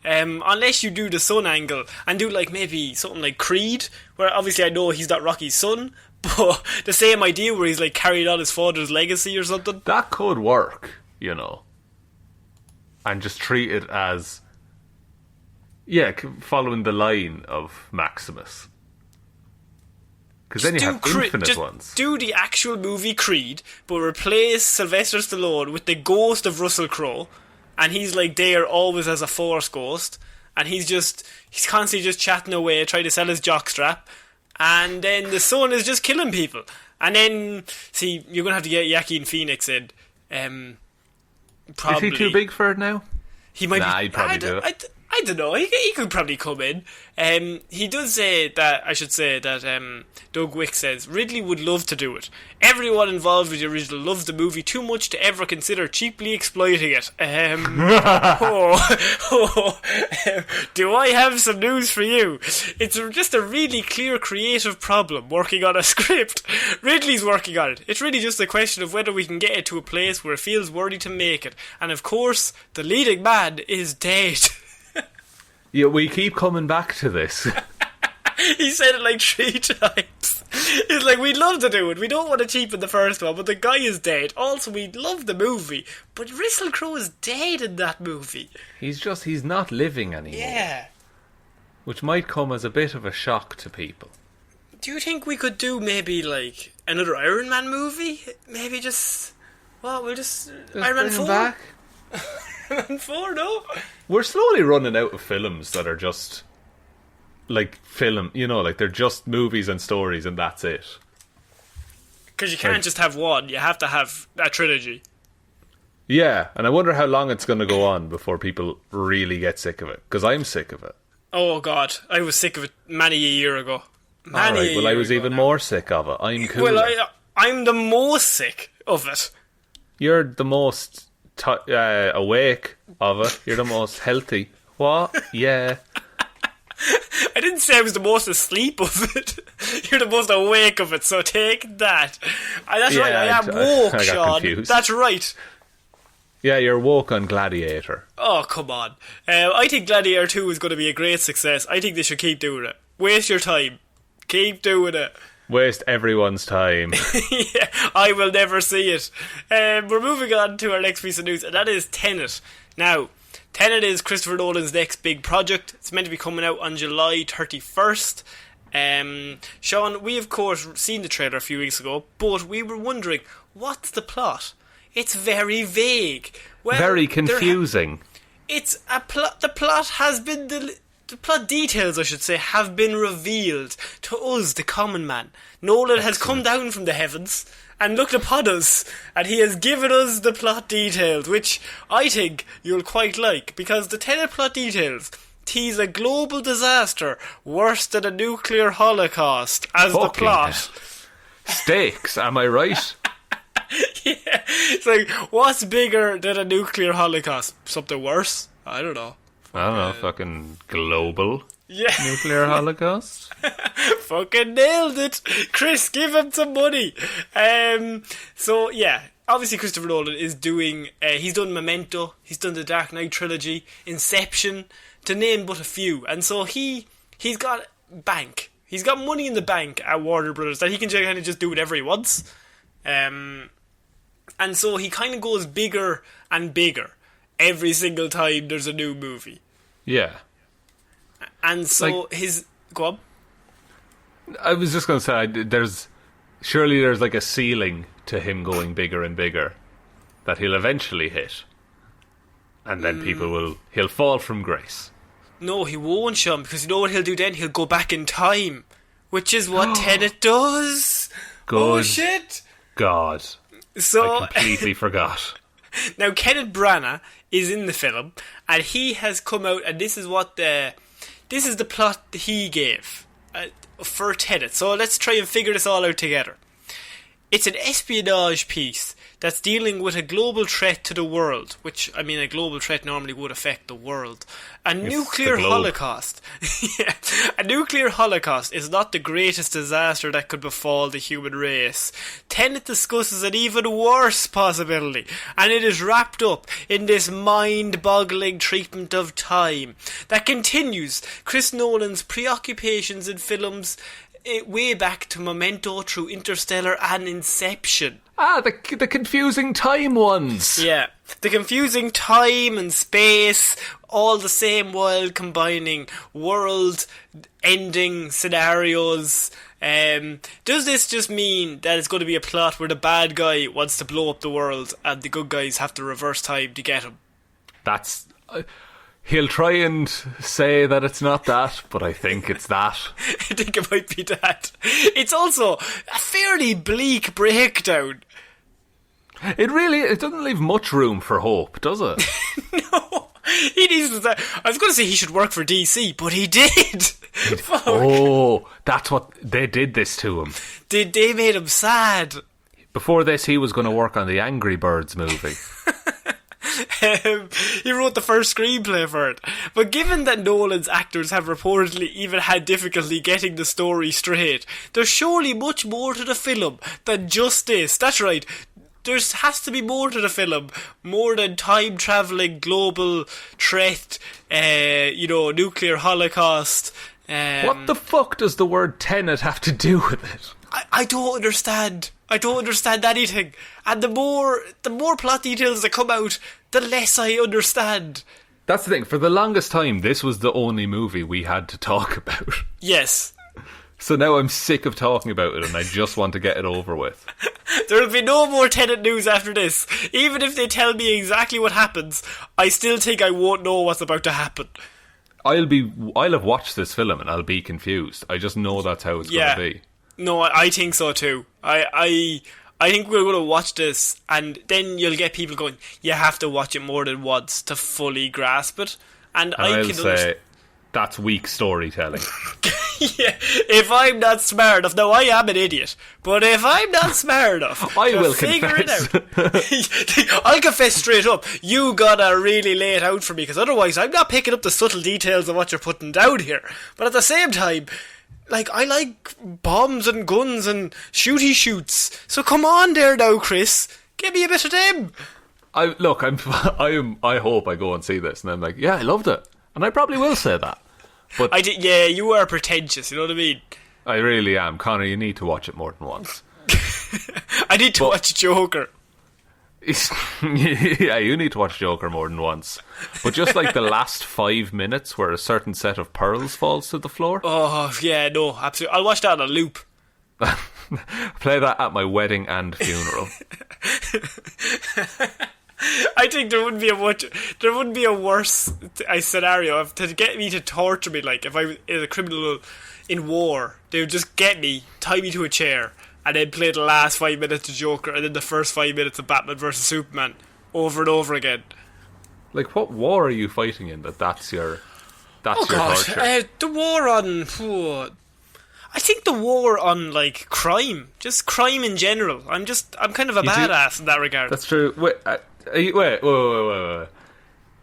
Unless you do the son angle and do maybe something like Creed, where obviously I know he's not Rocky's son, but the same idea where he's carried on his father's legacy or something.
That could work, and just treat it as following the line of Maximus. Because then you have infinite ones.
Do the actual movie Creed, but replace Sylvester Stallone with the ghost of Russell Crowe, and he's there always as a Force ghost, and he's constantly just chatting away, trying to sell his jockstrap, and then the son is just killing people. And then, see, you're going to have to get Joaquin Phoenix in. Probably.
Is he too big for it now?
He might be.
He'd probably do it.
I don't know. He could probably come in. He does say that. I should say that. Doug Wick says Ridley would love to do it. Everyone involved with the original loves the movie too much to ever consider cheaply exploiting it. Do I have some news for you? It's just a really clear creative problem working on a script. Ridley's working on it. It's really just a question of whether we can get it to a place where it feels worthy to make it. And of course, the leading man is dead.
Yeah, we keep coming back to this.
He said it like 3 times. He's like, we'd love to do it. We don't want to cheapen the first one, but the guy is dead. Also, we'd love the movie, but Russell Crowe is dead in that movie.
He's not living anymore.
Yeah.
Which might come as a bit of a shock to people.
Do you think we could do maybe like another Iron Man movie? Maybe just... Well, we'll just Iron Man 4?
Back.
Iron Man 4, no?
We're slowly running out of films that are just... like film, like they're just movies and stories and that's it.
Because you can't just have one, you have to have a trilogy.
Yeah, and I wonder how long it's going to go on before people really get sick of it, because I'm sick of it.
Oh god, I was sick of it many a year ago.
I was even more sick of it. I'm cool.
Well, I'm the most sick of it.
You're the most awake of it. You're the most healthy. What? Yeah.
I didn't say I was the most asleep of it. You're the most awake of it, so take that. That's right, I am woke,
I got
Sean.
confused.
That's right.
Yeah, you're woke on Gladiator.
Oh, come on. I think Gladiator 2 is going to be a great success. I think they should keep doing it. Waste your time. Keep doing it.
Waste everyone's time.
Yeah, I will never see it. We're moving on to our next piece of news, and that is Tenet. Now, Tenet is Christopher Nolan's next big project. It's meant to be coming out on July 31st. Sean, we of course seen the trailer a few weeks ago, but we were wondering, what's the plot? It's very vague. Well,
very confusing.
It's a plot. The plot has been... The plot details, I should say, have been revealed to us, the common man. Nolan has come down from the heavens and looked upon us, and he has given us the plot details, which I think you'll quite like, because the Tenet plot details tease a global disaster worse than a nuclear holocaust as the plot.
Stakes, am I right?
Yeah, it's like, what's bigger than a nuclear holocaust? Something worse? I don't know.
Fucking global nuclear holocaust.
Fucking nailed it. Chris, give him some money. So, yeah, obviously Christopher Nolan is doing... he's done Memento, he's done the Dark Knight trilogy, Inception, to name but a few. And so he's got bank. He's got money in the bank at Warner Brothers that he can kind of just do whatever he wants. And so he kind of goes bigger and bigger every single time there's a new movie.
Yeah.
And so
like,
go on.
I was just going to say, there's like a ceiling to him going bigger and bigger that he'll eventually hit. And then he'll fall from grace. No,
he won't, Sean, because you know what he'll do then? He'll go back in time, which is what Tenet does.
Good.
Oh, shit.
God.
So,
I completely forgot.
Now, Kenneth Branagh is in the film, and he has come out, and this is the plot that he gave for Tenet. So let's try and figure this all out together. It's an espionage piece that's dealing with a global threat to the world, which, I mean, a global threat normally would affect the world. A nuclear holocaust. Yeah, a nuclear holocaust is not the greatest disaster that could befall the human race. Tenet discusses an even worse possibility, and it is wrapped up in this mind-boggling treatment of time that continues Chris Nolan's preoccupations in films way back to Memento through Interstellar and Inception.
The confusing time ones.
Yeah, the confusing time and space, all the same while combining world-ending scenarios. Does this just mean that it's going to be a plot where the bad guy wants to blow up the world and the good guys have to reverse time to get him?
That's... he'll try and say that it's not that, but I think it's that.
I think it might be that. It's also a fairly bleak breakdown.
It doesn't leave much room for hope, does it?
No. He needs to... I was going to say he should work for DC, but he did.
Oh, that's what... They did this to him.
They made him sad.
Before this, he was going to work on the Angry Birds movie.
He wrote the first screenplay for it. But given that Nolan's actors have reportedly even had difficulty getting the story straight, there's surely much more to the film than just this. That's right. There has to be more to the film, more than time-travelling global threat, nuclear holocaust,
What the fuck does the word Tenet have to do with it?
I don't understand. I don't understand anything. And the more plot details that come out, the less I understand.
That's the thing. For the longest time, this was the only movie we had to talk about.
Yes.
So now I'm sick of talking about it and I just want to get it over with.
There'll be no more Tenet news after this. Even if they tell me exactly what happens, I still think I won't know what's about to happen.
I'll have watched this film and I'll be confused. I just know that's how it's going to be.
No, I think so too. I think we're going to watch this and then you'll get people going, you have to watch it more than once to fully grasp it. And
I'll say that's weak storytelling.
Yeah, if I'm not smart enough, now I am an idiot, but if I'm not smart enough
I
to
will
figure
confess.
it out, I'll confess straight up, you gotta really lay it out for me, because otherwise I'm not picking up the subtle details of what you're putting down here. But at the same time, like, I like bombs and guns and shooty shoots, so come on there now, Chris, give me a bit of them.
I hope I go and see this and I'm like, yeah, I loved it, and I probably will say that. But
yeah, you are pretentious, you know what I mean?
I really am. Connor, you need to watch it more than once.
I need to watch Joker.
Yeah, you need to watch Joker more than once. But just like the last 5 minutes where a certain set of pearls falls to the floor.
Oh, yeah, no, absolutely. I'll watch that on a loop.
Play that at my wedding and funeral.
I think there wouldn't be a worse scenario to get me to torture me. Like, if I was a criminal in war, they would just get me, tie me to a chair, and then play the last 5 minutes of Joker, and then the first 5 minutes of Batman vs Superman, over and over again.
Like, what war are you fighting in that's your torture?
The war on... I think the war on, like, crime. Just crime in general. I'm kind of a badass in that regard.
That's true. Wait.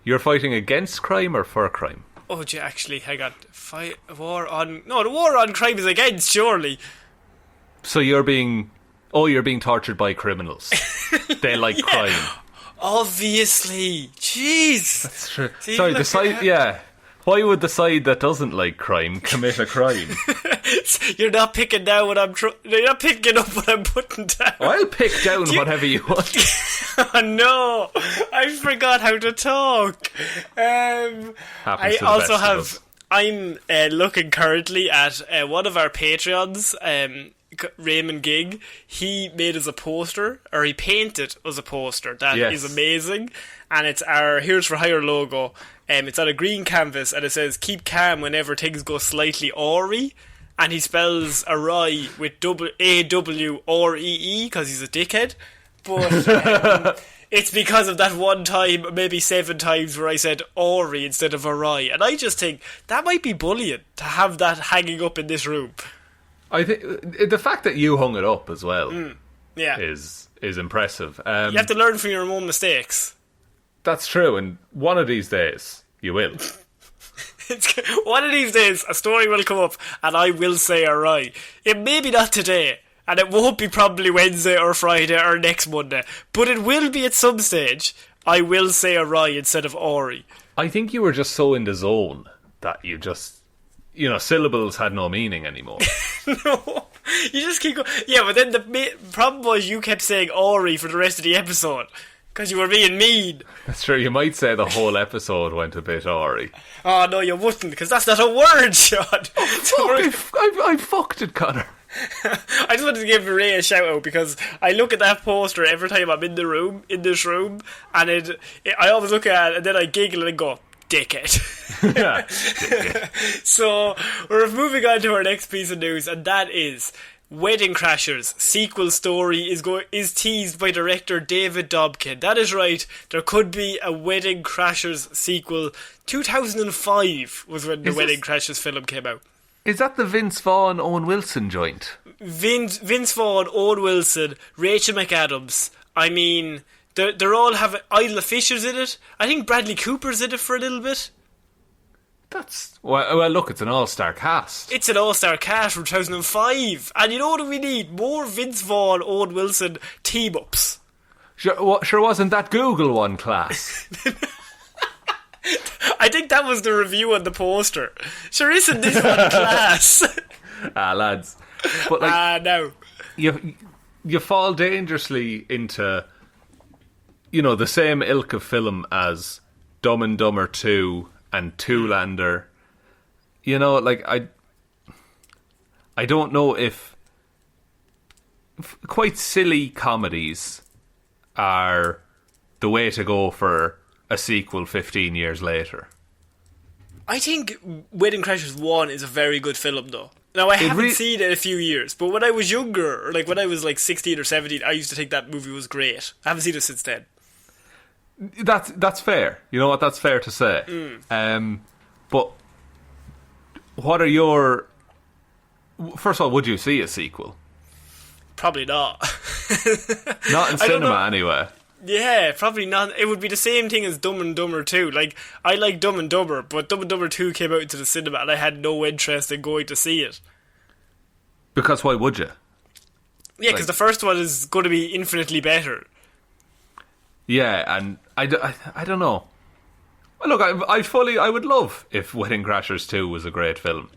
You're fighting against crime or for crime?
Oh, actually, hang on. The war on crime is against, surely.
So you're being tortured by criminals. They like crime.
Obviously. Jeez.
That's true. Sorry, the side, yeah. Why would the side that doesn't like crime commit a crime?
You're not picking down what you're not picking up what I'm putting down.
I'll pick down whatever you want.
Oh no, I forgot how to talk. I'm looking currently at one of our Patreons, Raymond Ging. He made us a poster, or he painted us a poster that is amazing, and it's our Here's for Hire logo. It's on a green canvas and it says keep calm whenever things go slightly awry, and he spells awry with AWREE because he's a dickhead, but it's because of that one time, maybe 7 times, where I said awry instead of awry, and I just think that might be bullying to have that hanging up in this room.
I think the fact that you hung it up as well is impressive. You
have to learn from your own mistakes.
That's true, and one of these days you will.
One of these days a story will come up and I will say alright. It may be not today, and it won't be probably Wednesday or Friday or next Monday, but it will be at some stage. I will say alright instead of Ori.
I think you were just so in the zone that you just, syllables had no meaning anymore.
No, you just keep going. Yeah, but then the problem was you kept saying Ori for the rest of the episode. Because you were being mean.
That's true, you might say the whole episode went a bit awry.
Oh, no, you wouldn't, because that's not a word, Sean.
I fucked it, Connor.
I just wanted to give Ray a shout out, because I look at that poster every time I'm in this room, and I always look at it, and then I giggle and go, dickhead.
Yeah, dickhead.
So, we're moving on to our next piece of news, and that is... Wedding Crashers sequel story is teased by director David Dobkin. That is right, there could be a Wedding Crashers sequel. 2005 was when the Wedding Crashers film came out.
Is that the Vince Vaughn, Owen Wilson joint?
Vince Vaughn, Owen Wilson, Rachel McAdams. I mean, they're all have Isla Fisher's in it. I think Bradley Cooper's in it for a little bit.
Well, look, it's an all-star cast.
It's an all-star cast from 2005. And you know what we need? More Vince Vaughn, Owen Wilson team-ups.
Sure wasn't that Google one class?
I think that was the review on the poster. Sure, isn't this one class?
Lads. But like,
no.
You fall dangerously into, the same ilk of film as Dumb and Dumber 2 and Toolander. I don't know if quite silly comedies are the way to go for a sequel 15 years later.
I think Wedding Crashers 1 is a very good film, though. Now, I haven't seen it in a few years, but when I was younger, or like when I was like 16 or 17, I used to think that movie was great. I haven't seen it since then.
That's fair. You know what? That's fair to say. But what are your... First of all, would you see a sequel?
Probably not.
Not in cinema, anyway.
Yeah, probably not. It would be the same thing as Dumb and Dumber 2. Like, I like Dumb and Dumber, but Dumb and Dumber 2 came out into the cinema and I had no interest in going to see it.
Because why would you?
Yeah, because the first one is going to be infinitely better.
Yeah, and I don't know. Look, I would love if Wedding Crashers 2 was a great film.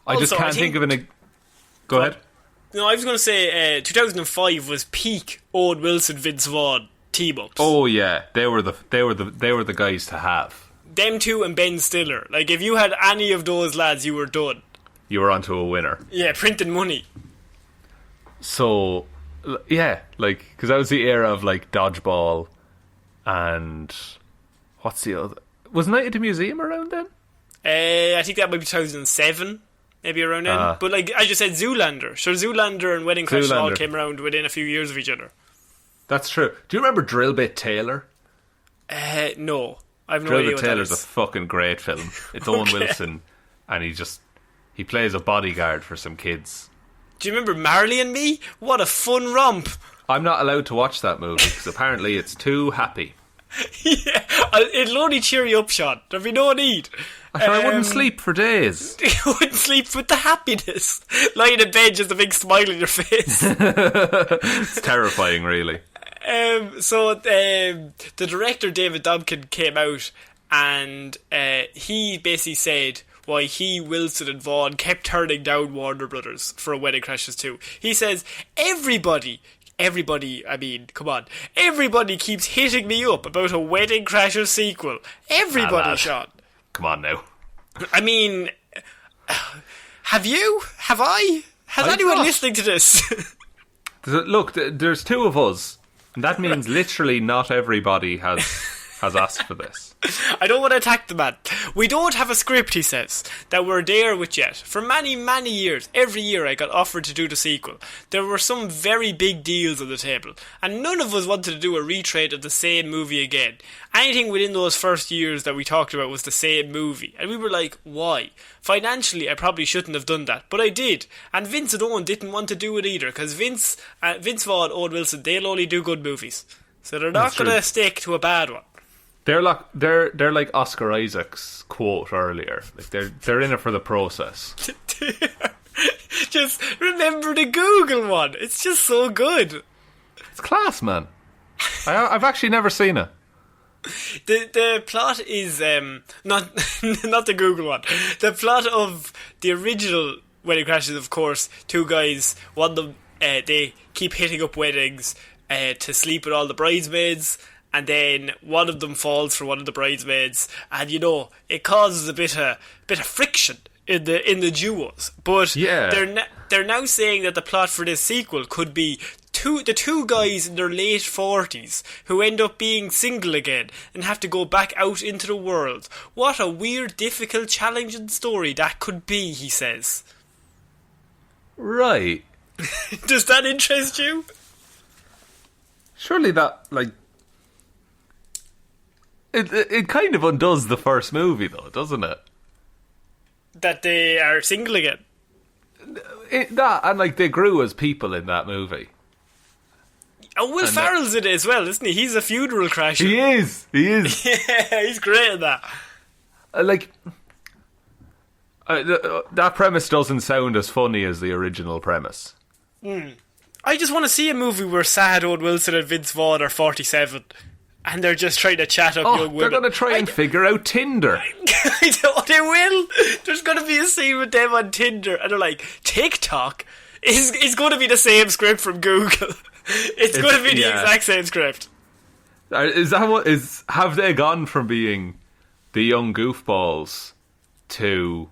I just can't think of an... Go ahead.
No, I was going to say 2005 was peak Owen Wilson, Vince Vaughn team-ups.
Oh yeah, they were the guys to have.
Them two and Ben Stiller. Like, if you had any of those lads, you were done.
You were onto a winner.
Yeah, printing money.
So, yeah, like, because that was the era of like Dodgeball and what's the other? Was Night at the Museum around then?
I think that might be 2007. Maybe around then. But like I just said, Zoolander. Sure, Zoolander and Wedding Crashers all came around within a few years of each other.
That's true. Do you remember Drillbit Taylor?
No. I've no
idea
what
Drillbit Taylor's a fucking great film. It's Owen Wilson, and he plays a bodyguard for some kids.
Do you remember Marley and Me? What a fun romp.
I'm not allowed to watch that movie, because apparently it's too happy.
Yeah, it'll only cheer you up, Sean. There'll be no need.
I wouldn't sleep for days.
You wouldn't sleep with the happiness. Lying in bed, just a big smile on your face.
It's terrifying, really.
So the director, David Dobkin, came out and he basically said why he, Wilson and Vaughn kept turning down Warner Brothers for a Wedding Crashers 2. He says, everybody, I mean, come on. Everybody keeps hitting me up about a Wedding Crashers sequel. Everybody, Sean.
Come on now.
I mean, have you? Have I? Has anyone listening to this?
Look, there's two of us. And that means literally not everybody has asked for this.
I don't want to attack the man. We don't have a script, he says, that we're there with yet. For many, many years, every year I got offered to do the sequel. There were some very big deals on the table, and none of us wanted to do a retread of the same movie again. Anything within those first years that we talked about was the same movie, and we were like, why? Financially, I probably shouldn't have done that, but I did. And Vince and Owen didn't want to do it either, because Vince Vaughn, Owen Wilson, they'll only do good movies. So they're not going to stick to a bad one.
They're like Oscar Isaac's quote earlier. Like they're in it for the process.
Just remember the Google one. It's just so good.
It's class, man. I've actually never seen it.
The plot is not the Google one. The plot of the original Wedding Crashers, of course, two guys. One of them they keep hitting up weddings to sleep with all the bridesmaids. And then one of them falls for one of the bridesmaids, and it causes a bit of friction in the duos. But they're now saying that the plot for this sequel could be the two guys in their late 40s who end up being single again and have to go back out into the world. What a weird, difficult, challenging story that could be, he says.
Right.
Does that interest you?
Surely that, like... It kind of undoes the first movie, though, doesn't it?
That they are single again.
And like they grew as people in that movie.
Oh, Will Ferrell's in it as well, isn't he? He's a funeral crasher.
He is.
Yeah, he's great at that.
That premise doesn't sound as funny as the original premise.
I just want to see a movie where sad Owen Wilson and Vince Vaughn are 47. and they're just trying to chat up young women.
They're going to try and figure out Tinder.
I know they will. There's going to be a scene with them on Tinder, and they're like, TikTok is going to be the same script from Google. It's going to be the exact same script.
Is that what is? Have they gone from being the young goofballs to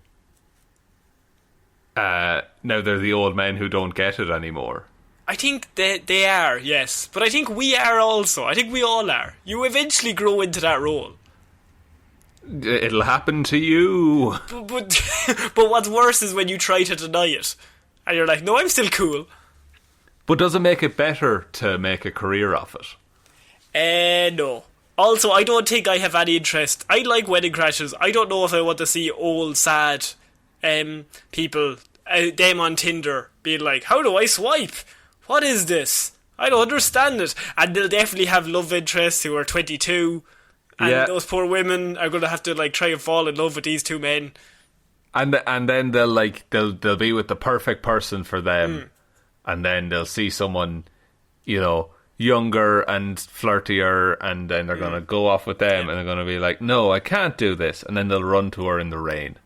now they're the old men who don't get it anymore?
I think they are, yes. But I think we are also. I think we all are. You eventually grow into that role.
It'll happen to you.
But what's worse is when you try to deny it. And you're like, no, I'm still cool.
But does it make it better to make a career of it?
No. Also, I don't think I have any interest. I like Wedding Crashers. I don't know if I want to see old, sad people, them on Tinder, being like, how do I swipe? What is this? I don't understand it. And they'll definitely have love interests who are 22. And those poor women are going to have to like try and fall in love with these two men.
And then they'll be with the perfect person for them. And then they'll see someone, younger and flirtier, and then they're going to go off with them, and they're going to be like, no, I can't do this. And then they'll run to her in the rain.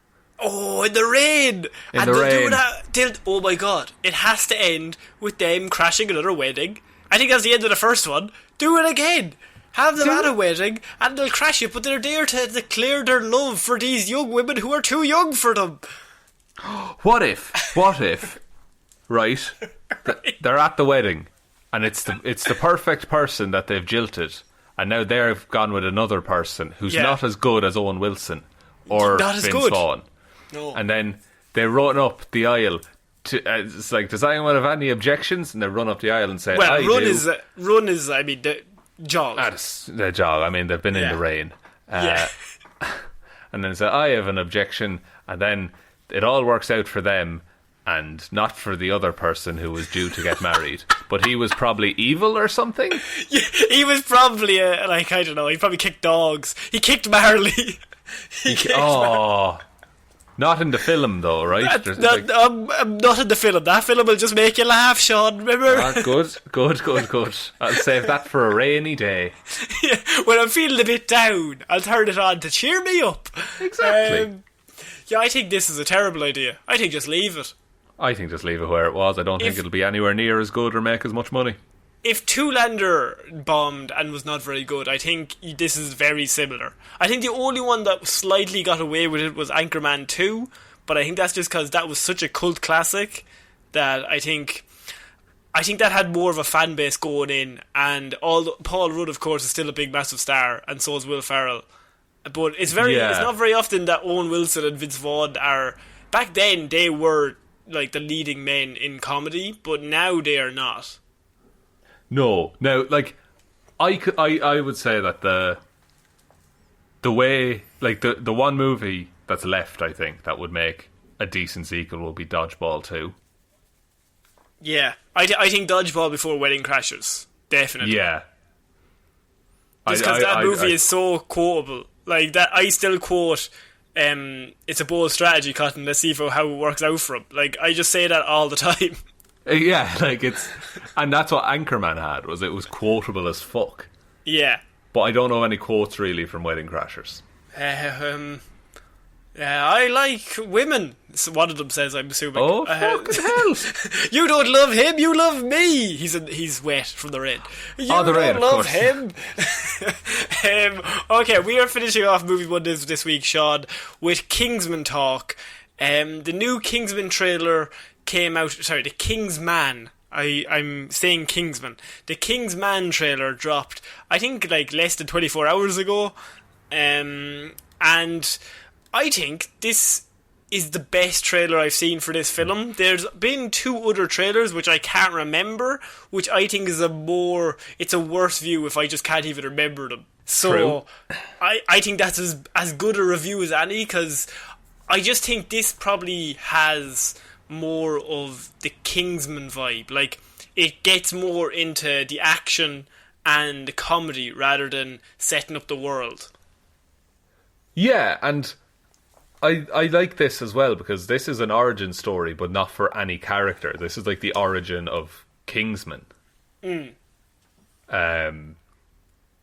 Oh, in the rain! Oh my god, it has to end with them crashing another wedding. I think that's the end of the first one. Do it again! Have them at a wedding, and they'll crash it, but they're there to declare their love for these young women who are too young for them.
What if, right, they're at the wedding, and it's the perfect person that they've jilted, and now they've gone with another person who's not as good as Owen Wilson or Vince Vaughn.
No.
And then they run up the aisle. It's like, does anyone have any objections? And they run up the aisle and say,
well,
I
run
do.
is, I mean, the jog.
The jog. I mean, they've been in the rain. And then say, I have an objection. And then it all works out for them and not for the other person who was due to get married. But he was probably evil or something?
Yeah, he was probably, I don't know, he probably kicked dogs. He kicked Marley.
Not in the film, though, right?
I'm not in the film. That film will just make you laugh, Sean, remember?
Good. I'll save that for a rainy day.
Yeah, when I'm feeling a bit down, I'll turn it on to cheer me up.
Exactly.
I think this is a terrible idea. I think just leave it.
I think just leave it where it was. I don't think it'll be anywhere near as good or make as much money.
If Two-Lander bombed and was not very good, I think this is very similar. I think the only one that slightly got away with it was Anchorman 2, but I think that's just because that was such a cult classic that I think that had more of a fan base going in, and Paul Rudd, of course, is still a big, massive star, and so is Will Ferrell. But it's not very often that Owen Wilson and Vince Vaughn are... Back then, they were like the leading men in comedy, but now they are not.
No, like I would say that the way, like the one movie that's left, I think that would make a decent sequel will be Dodgeball 2.
Yeah, I think Dodgeball before Wedding Crashers, definitely.
Yeah,
just because that movie is so quotable. Like that, I still quote. It's a bold strategy, Cotton. Let's see how it works out for him. Like I just say that all the time.
Yeah, like and that's what Anchorman had, it was quotable as fuck.
Yeah.
But I don't know any quotes really from Wedding Crashers.
I like women. So one of them says, I'm assuming.
Oh, fucking hell.
You don't love him, you love me. He's wet from the rain. You
the rain,
don't love him. Okay, we are finishing off Movie Mondays this week, Sean, with Kingsman talk. The new Kingsman trailer came out. Sorry, the Kingsman. I'm saying Kingsman. The Kingsman trailer dropped, I think, like less than 24 hours ago. And I think this is the best trailer I've seen for this film. There's been two other trailers which I can't remember, which I think is it's a worse view if I just can't even remember them. So I think that's as good a review as any, because I just think this probably has more of the Kingsman vibe. Like, it gets more into the action and the comedy rather than setting up the world.
Yeah, and I like this as well, because this is an origin story, but not for any character. This is like the origin of Kingsman.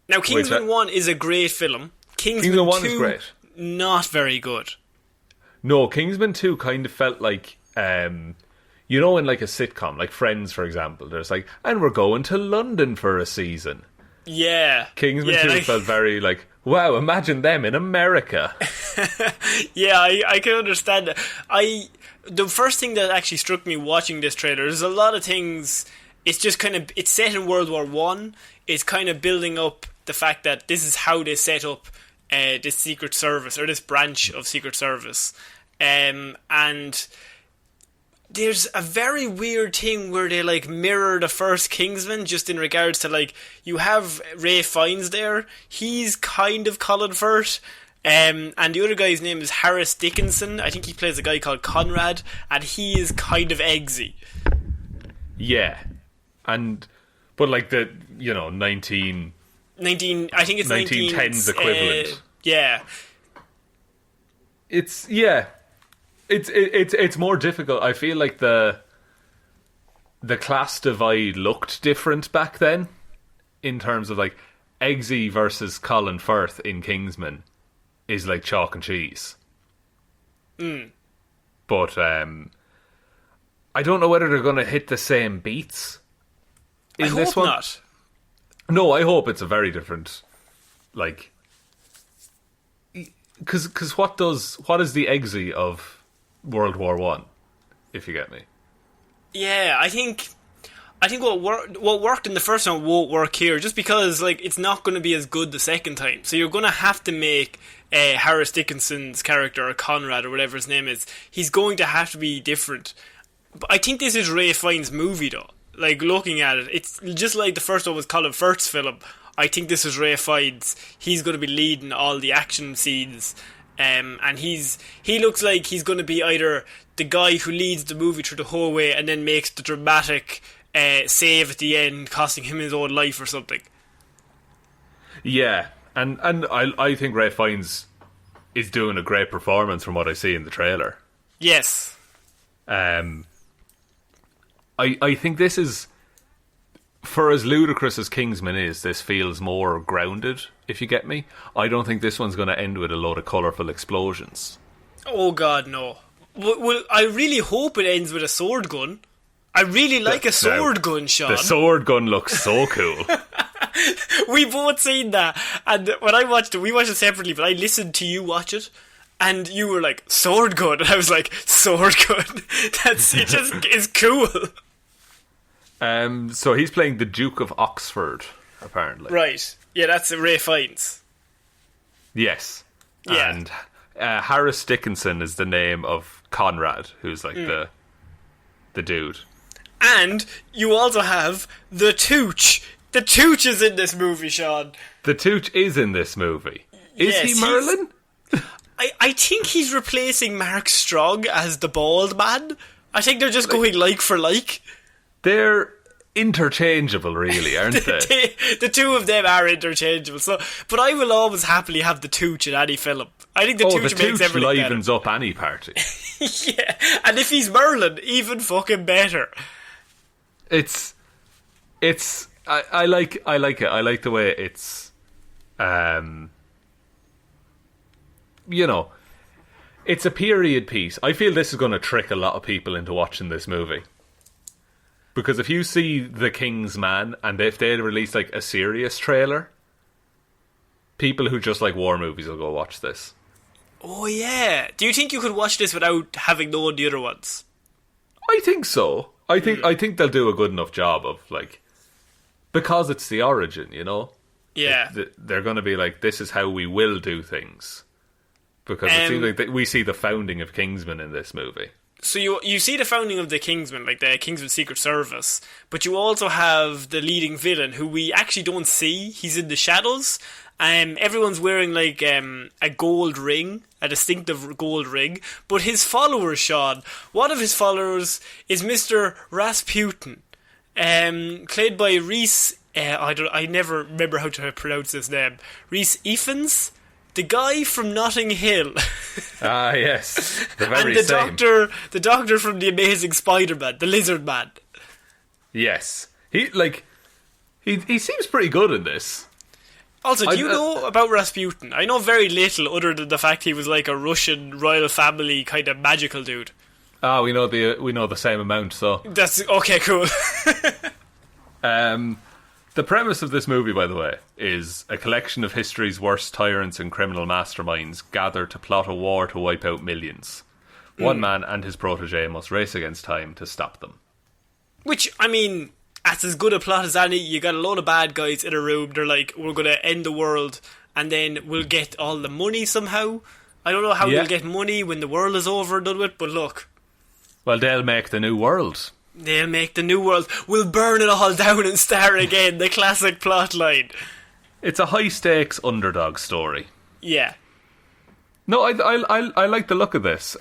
Now, Kingsman 1 is a great film.
Kingsman 1
2,
is great.
Not very good.
No, Kingsman 2 kind of felt like, you know, in like a sitcom, like Friends, for example, there's like, and we're going to London for a season.
Yeah.
Kingsman 2 felt very like, wow, imagine them in America.
Yeah, I can understand that. The first thing that actually struck me watching this trailer, there's a lot of things, it's just kind of, it's set in World War One. It's kind of building up the fact that this is how they set up this Secret Service, or this branch of Secret Service. And there's a very weird thing where they like mirror the first Kingsman, just in regards to like, you have Ray Fiennes there, he's kind of Colin Firth, and the other guy's name is Harris Dickinson. I think he plays a guy called Conrad, and he is kind of Eggsy.
Yeah, but like the, you know, 19
I think it's
1910s equivalent.
Yeah.
It's more difficult. I feel like the class divide looked different back then, in terms of like Eggsy versus Colin Firth in Kingsman is like chalk and cheese. But I don't know whether they're going to hit the same beats in this one.
Not.
No, I hope it's a very different, like, because what is the Eggsy of World War One, if you get me?
Yeah, I think what worked in the first one won't work here, just because like it's not going to be as good the second time. So you're going to have to make Harris Dickinson's character, or Conrad, or whatever his name is, he's going to have to be different. But I think this is Ray Fiennes' movie, though. Like, looking at it, it's just like the first one was Colin Firth's film. I think this is Ray Fiennes. He's going to be leading all the action scenes, and he looks like he's going to be either the guy who leads the movie through the whole way and then makes the dramatic save at the end, costing him his own life or something.
Yeah, and I think Ray Fiennes is doing a great performance from what I see in the trailer.
Yes.
I think this is, for as ludicrous as Kingsman is, this feels more grounded, if you get me. I don't think this one's going to end with a load of colourful explosions.
Oh god, no. Well, I really hope it ends with a sword gun. I really like a sword gun, Sean.
The sword gun looks so cool.
We both seen that, and when I watched it, we watched it separately, but I listened to you watch it, and you were like, sword gun, and I was like, sword gun. It just is cool.
So he's playing the Duke of Oxford, apparently.
Right. Yeah, that's Ray Fiennes.
Yes.
Yeah.
And Harris Dickinson is the name of Conrad, who's like the dude.
And you also have the Tooch. The Tooch is in this movie, Sean.
The Tooch is in this movie. Is he Merlin?
I think he's replacing Mark Strong as the bald man. I think they're just going like for like.
They're interchangeable, really, aren't they?
The two of them are interchangeable. So, but I will always happily have the Tooch in any film. I think the Tooch makes everything better.
Livens up any party.
Yeah, and if he's Merlin, even fucking better.
I like it. I like the way it's, you know, it's a period piece. I feel this is going to trick a lot of people into watching this movie. Because if you see The King's Man, and if they release like a serious trailer, people who just like war movies will go watch this.
Oh yeah. Do you think you could watch this without having known the other ones?
I think so. I think they'll do a good enough job of like, because it's the origin, you know?
Yeah.
They're going to be like, this is how we will do things. Because it seems like we see the founding of Kingsman in this movie.
So you see the founding of the Kingsman, like the Kingsman Secret Service, but you also have the leading villain, who we actually don't see. He's in the shadows. Everyone's wearing like a gold ring, a distinctive gold ring. But his followers, Sean, one of his followers is Mr. Rasputin, played by Reese. I never remember how to pronounce his name. Reese Ifans, the guy from Notting Hill. Ah,
yes, the very
and the
same.
the doctor from the Amazing Spider-Man, the Lizard Man.
Yes, he seems pretty good in this.
Also, do you know about Rasputin? I know very little other than the fact he was like a Russian royal family kind of magical dude.
Ah, we know the same amount, so...
That's... Okay, cool.
The premise of this movie, by the way, is a collection of history's worst tyrants and criminal masterminds gather to plot a war to wipe out millions. One man and his protege must race against time to stop them.
Which, I mean, that's as good a plot as any. You got a load of bad guys in a room, they're like, we're going to end the world, and then we'll get all the money somehow. I don't know how we'll get money when the world is over and done with, but look.
Well, they'll make the new world.
They'll make the new world. We'll burn it all down and start again. The classic plot line.
It's a high-stakes underdog story.
Yeah.
No, I like the look of this.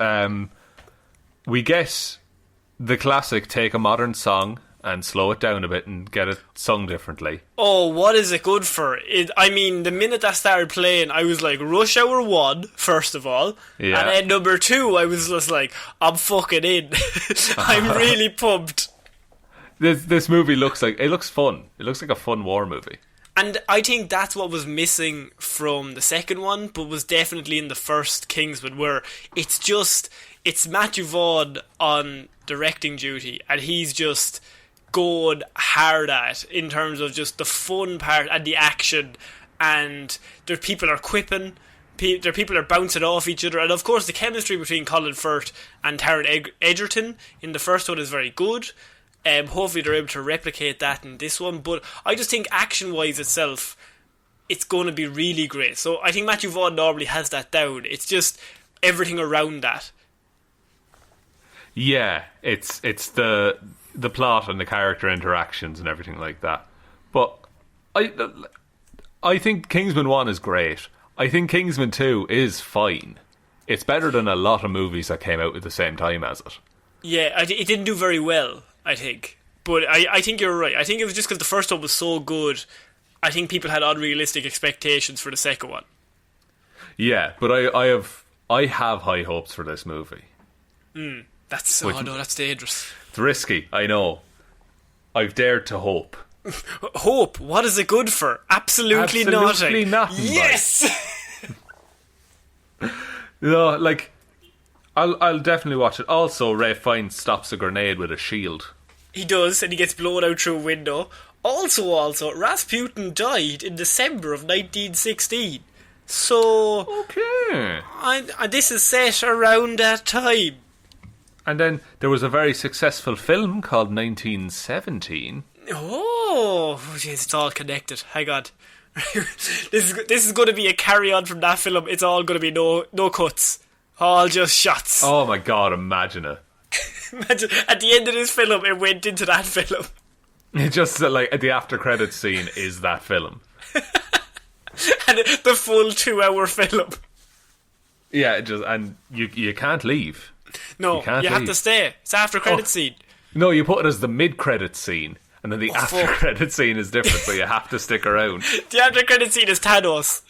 We get the classic take a modern song and slow it down a bit and get it sung differently.
Oh, what is it good for? I mean, the minute that started playing, I was like, Rush Hour 1, first of all. Yeah. And then number 2, I was just like, I'm fucking in. I'm really pumped.
This movie looks fun. It looks like a fun war movie.
And I think that's what was missing from the second one, but was definitely in the first Kingsman, where it's Matthew Vaughn on directing duty, and he's just going hard at in terms of just the fun part and the action, and there people are quipping, there people are bouncing off each other, and of course the chemistry between Colin Firth and Taron Egerton in the first one is very good. Hopefully they're able to replicate that in this one, but I just think action-wise itself, it's going to be really great. So I think Matthew Vaughn normally has that down. It's just everything around that.
Yeah, it's the plot and the character interactions and everything like that. But I think Kingsman 1 is great. I think Kingsman 2 is fine. It's better than a lot of movies that came out at the same time as it.
Yeah, it didn't do very well, I think. But I think you're right. I think it was just because the first one was so good, I think people had unrealistic expectations for the second one.
Yeah, but I have high hopes for this movie.
That's dangerous.
It's risky, I know. I've dared to hope.
Hope? What is it good for? Absolutely nothing. Yes!
No, like, I'll definitely watch it. Also, Ralph Fiennes stops a grenade with a shield.
He does, and he gets blown out through a window. Also, Rasputin died in December of 1916. So... Okay. This is set around that time.
And then there was a very successful film called 1917.
Oh, jeez, it's all connected. Hang on. This is going to be a carry-on from that film. It's all going to be no cuts. All just shots.
Oh my god, imagine it.
Imagine, at the end of this film, it went into that film.
It just, like, the after-credits scene is that film.
And the full 2-hour film.
Yeah, and you can't leave.
No, you have to stay. It's after-credits scene.
No, you put it as the mid-credits scene, and then the after-credits scene is different, so you have to stick around.
The after-credits scene is Thanos.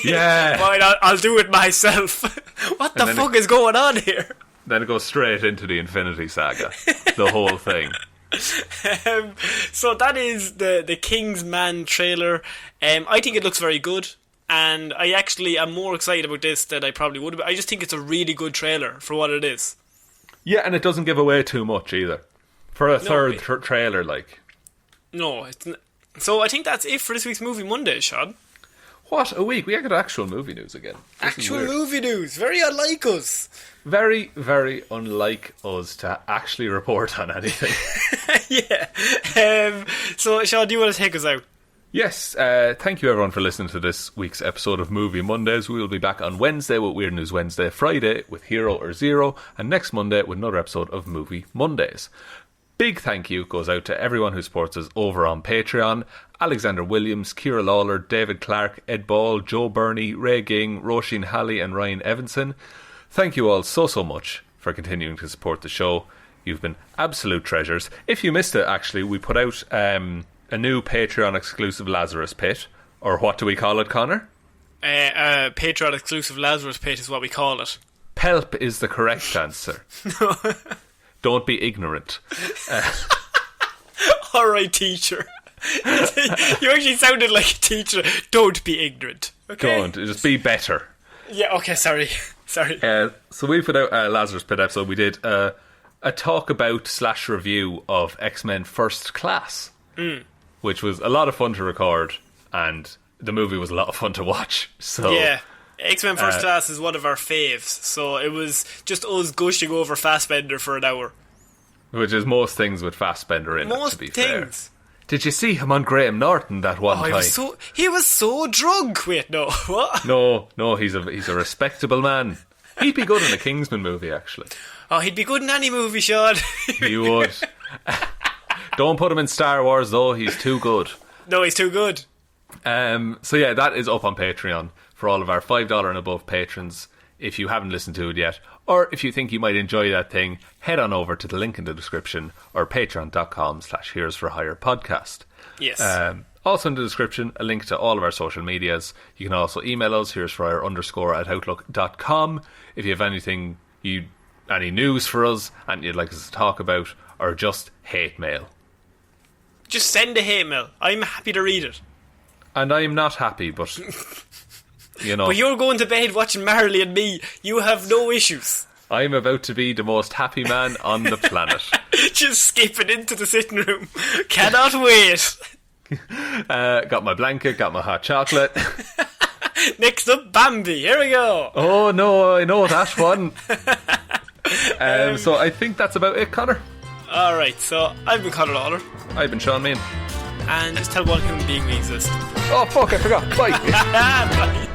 Yeah.
Fine, I'll do it myself. What the fuck is going on here?
Then it goes straight into the Infinity Saga. The whole thing.
So that is the Kingsman trailer. I think it looks very good, and I actually am more excited about this than I probably would have. I just think it's a really good trailer for what it is. Yeah,
and it doesn't give away too much either. For a third trailer, like.
No, it's so I think that's it for this week's Movie Monday, Sean.
What a week! We got actual movie news again.
Actual movie news, very unlike us.
Very, very unlike us to actually report on anything.
Yeah. So, Sean, do you want to take us out?
Yes. Thank you, everyone, for listening to this week's episode of Movie Mondays. We will be back on Wednesday with Weird News Wednesday, Friday with Hero or Zero, and next Monday with another episode of Movie Mondays. Big thank you goes out to everyone who supports us over on Patreon. Alexander Williams, Ciara Lawler, David Clarke, Ed Ball, Joe Burney, Ray Ging, Roisin Hally and Ryan Evanson. Thank you all so much for continuing to support the show. You've been absolute treasures. If you missed it, actually, we put out a new Patreon exclusive Lazarus Pit. Or what do we call it, Connor?
Patreon exclusive Lazarus Pit is what we call it.
Pelp is the correct answer. Don't be ignorant.
Alright, teacher. You actually sounded like a teacher. Don't be ignorant. Okay?
Don't. Just be better.
Yeah, okay, sorry.
So we put out a Lazarus Pit episode. We did a talk about / review of X-Men First Class, which was a lot of fun to record, and the movie was a lot of fun to watch. So
yeah, X-Men First Class is one of our faves, so it was just us gushing over Fassbender for an hour.
Which is most things with Fassbender in it, to be fair. Did you see him on Graham Norton that one time?
He was so drunk. Wait, no, what?
No, he's a respectable man. He'd be good in a Kingsman movie, actually.
Oh, he'd be good in any movie, Sean.
He would. Don't put him in Star Wars, though. He's too good.
No, he's too good.
So yeah, that is up on Patreon for all of our $5 and above patrons. If you haven't listened to it yet, or if you think you might enjoy that thing, head on over to the link in the description or patreon.com/Heroes for Hire podcast.
Yes.
Also in the description, a link to all of our social medias. You can also email us, heroesforhire_@outlook.com, if you have any news for us and you'd like us to talk about, or just hate mail.
Just send a hate mail. I'm happy to read it.
And I'm not happy, but
But you're going to bed watching Marley and Me. You have no issues.
I'm about to be the most happy man on the planet.
Just skipping into the sitting room. Cannot wait.
Got my blanket, got my hot chocolate.
Next up, Bambi. Here we go.
Oh no, I know that one. So I think that's about it, Connor.
Alright, so I've been Conor Lawler.
I've been Shaun Mean.
And just tell one human being we exist.
Oh fuck, I forgot. Bye.
Bye.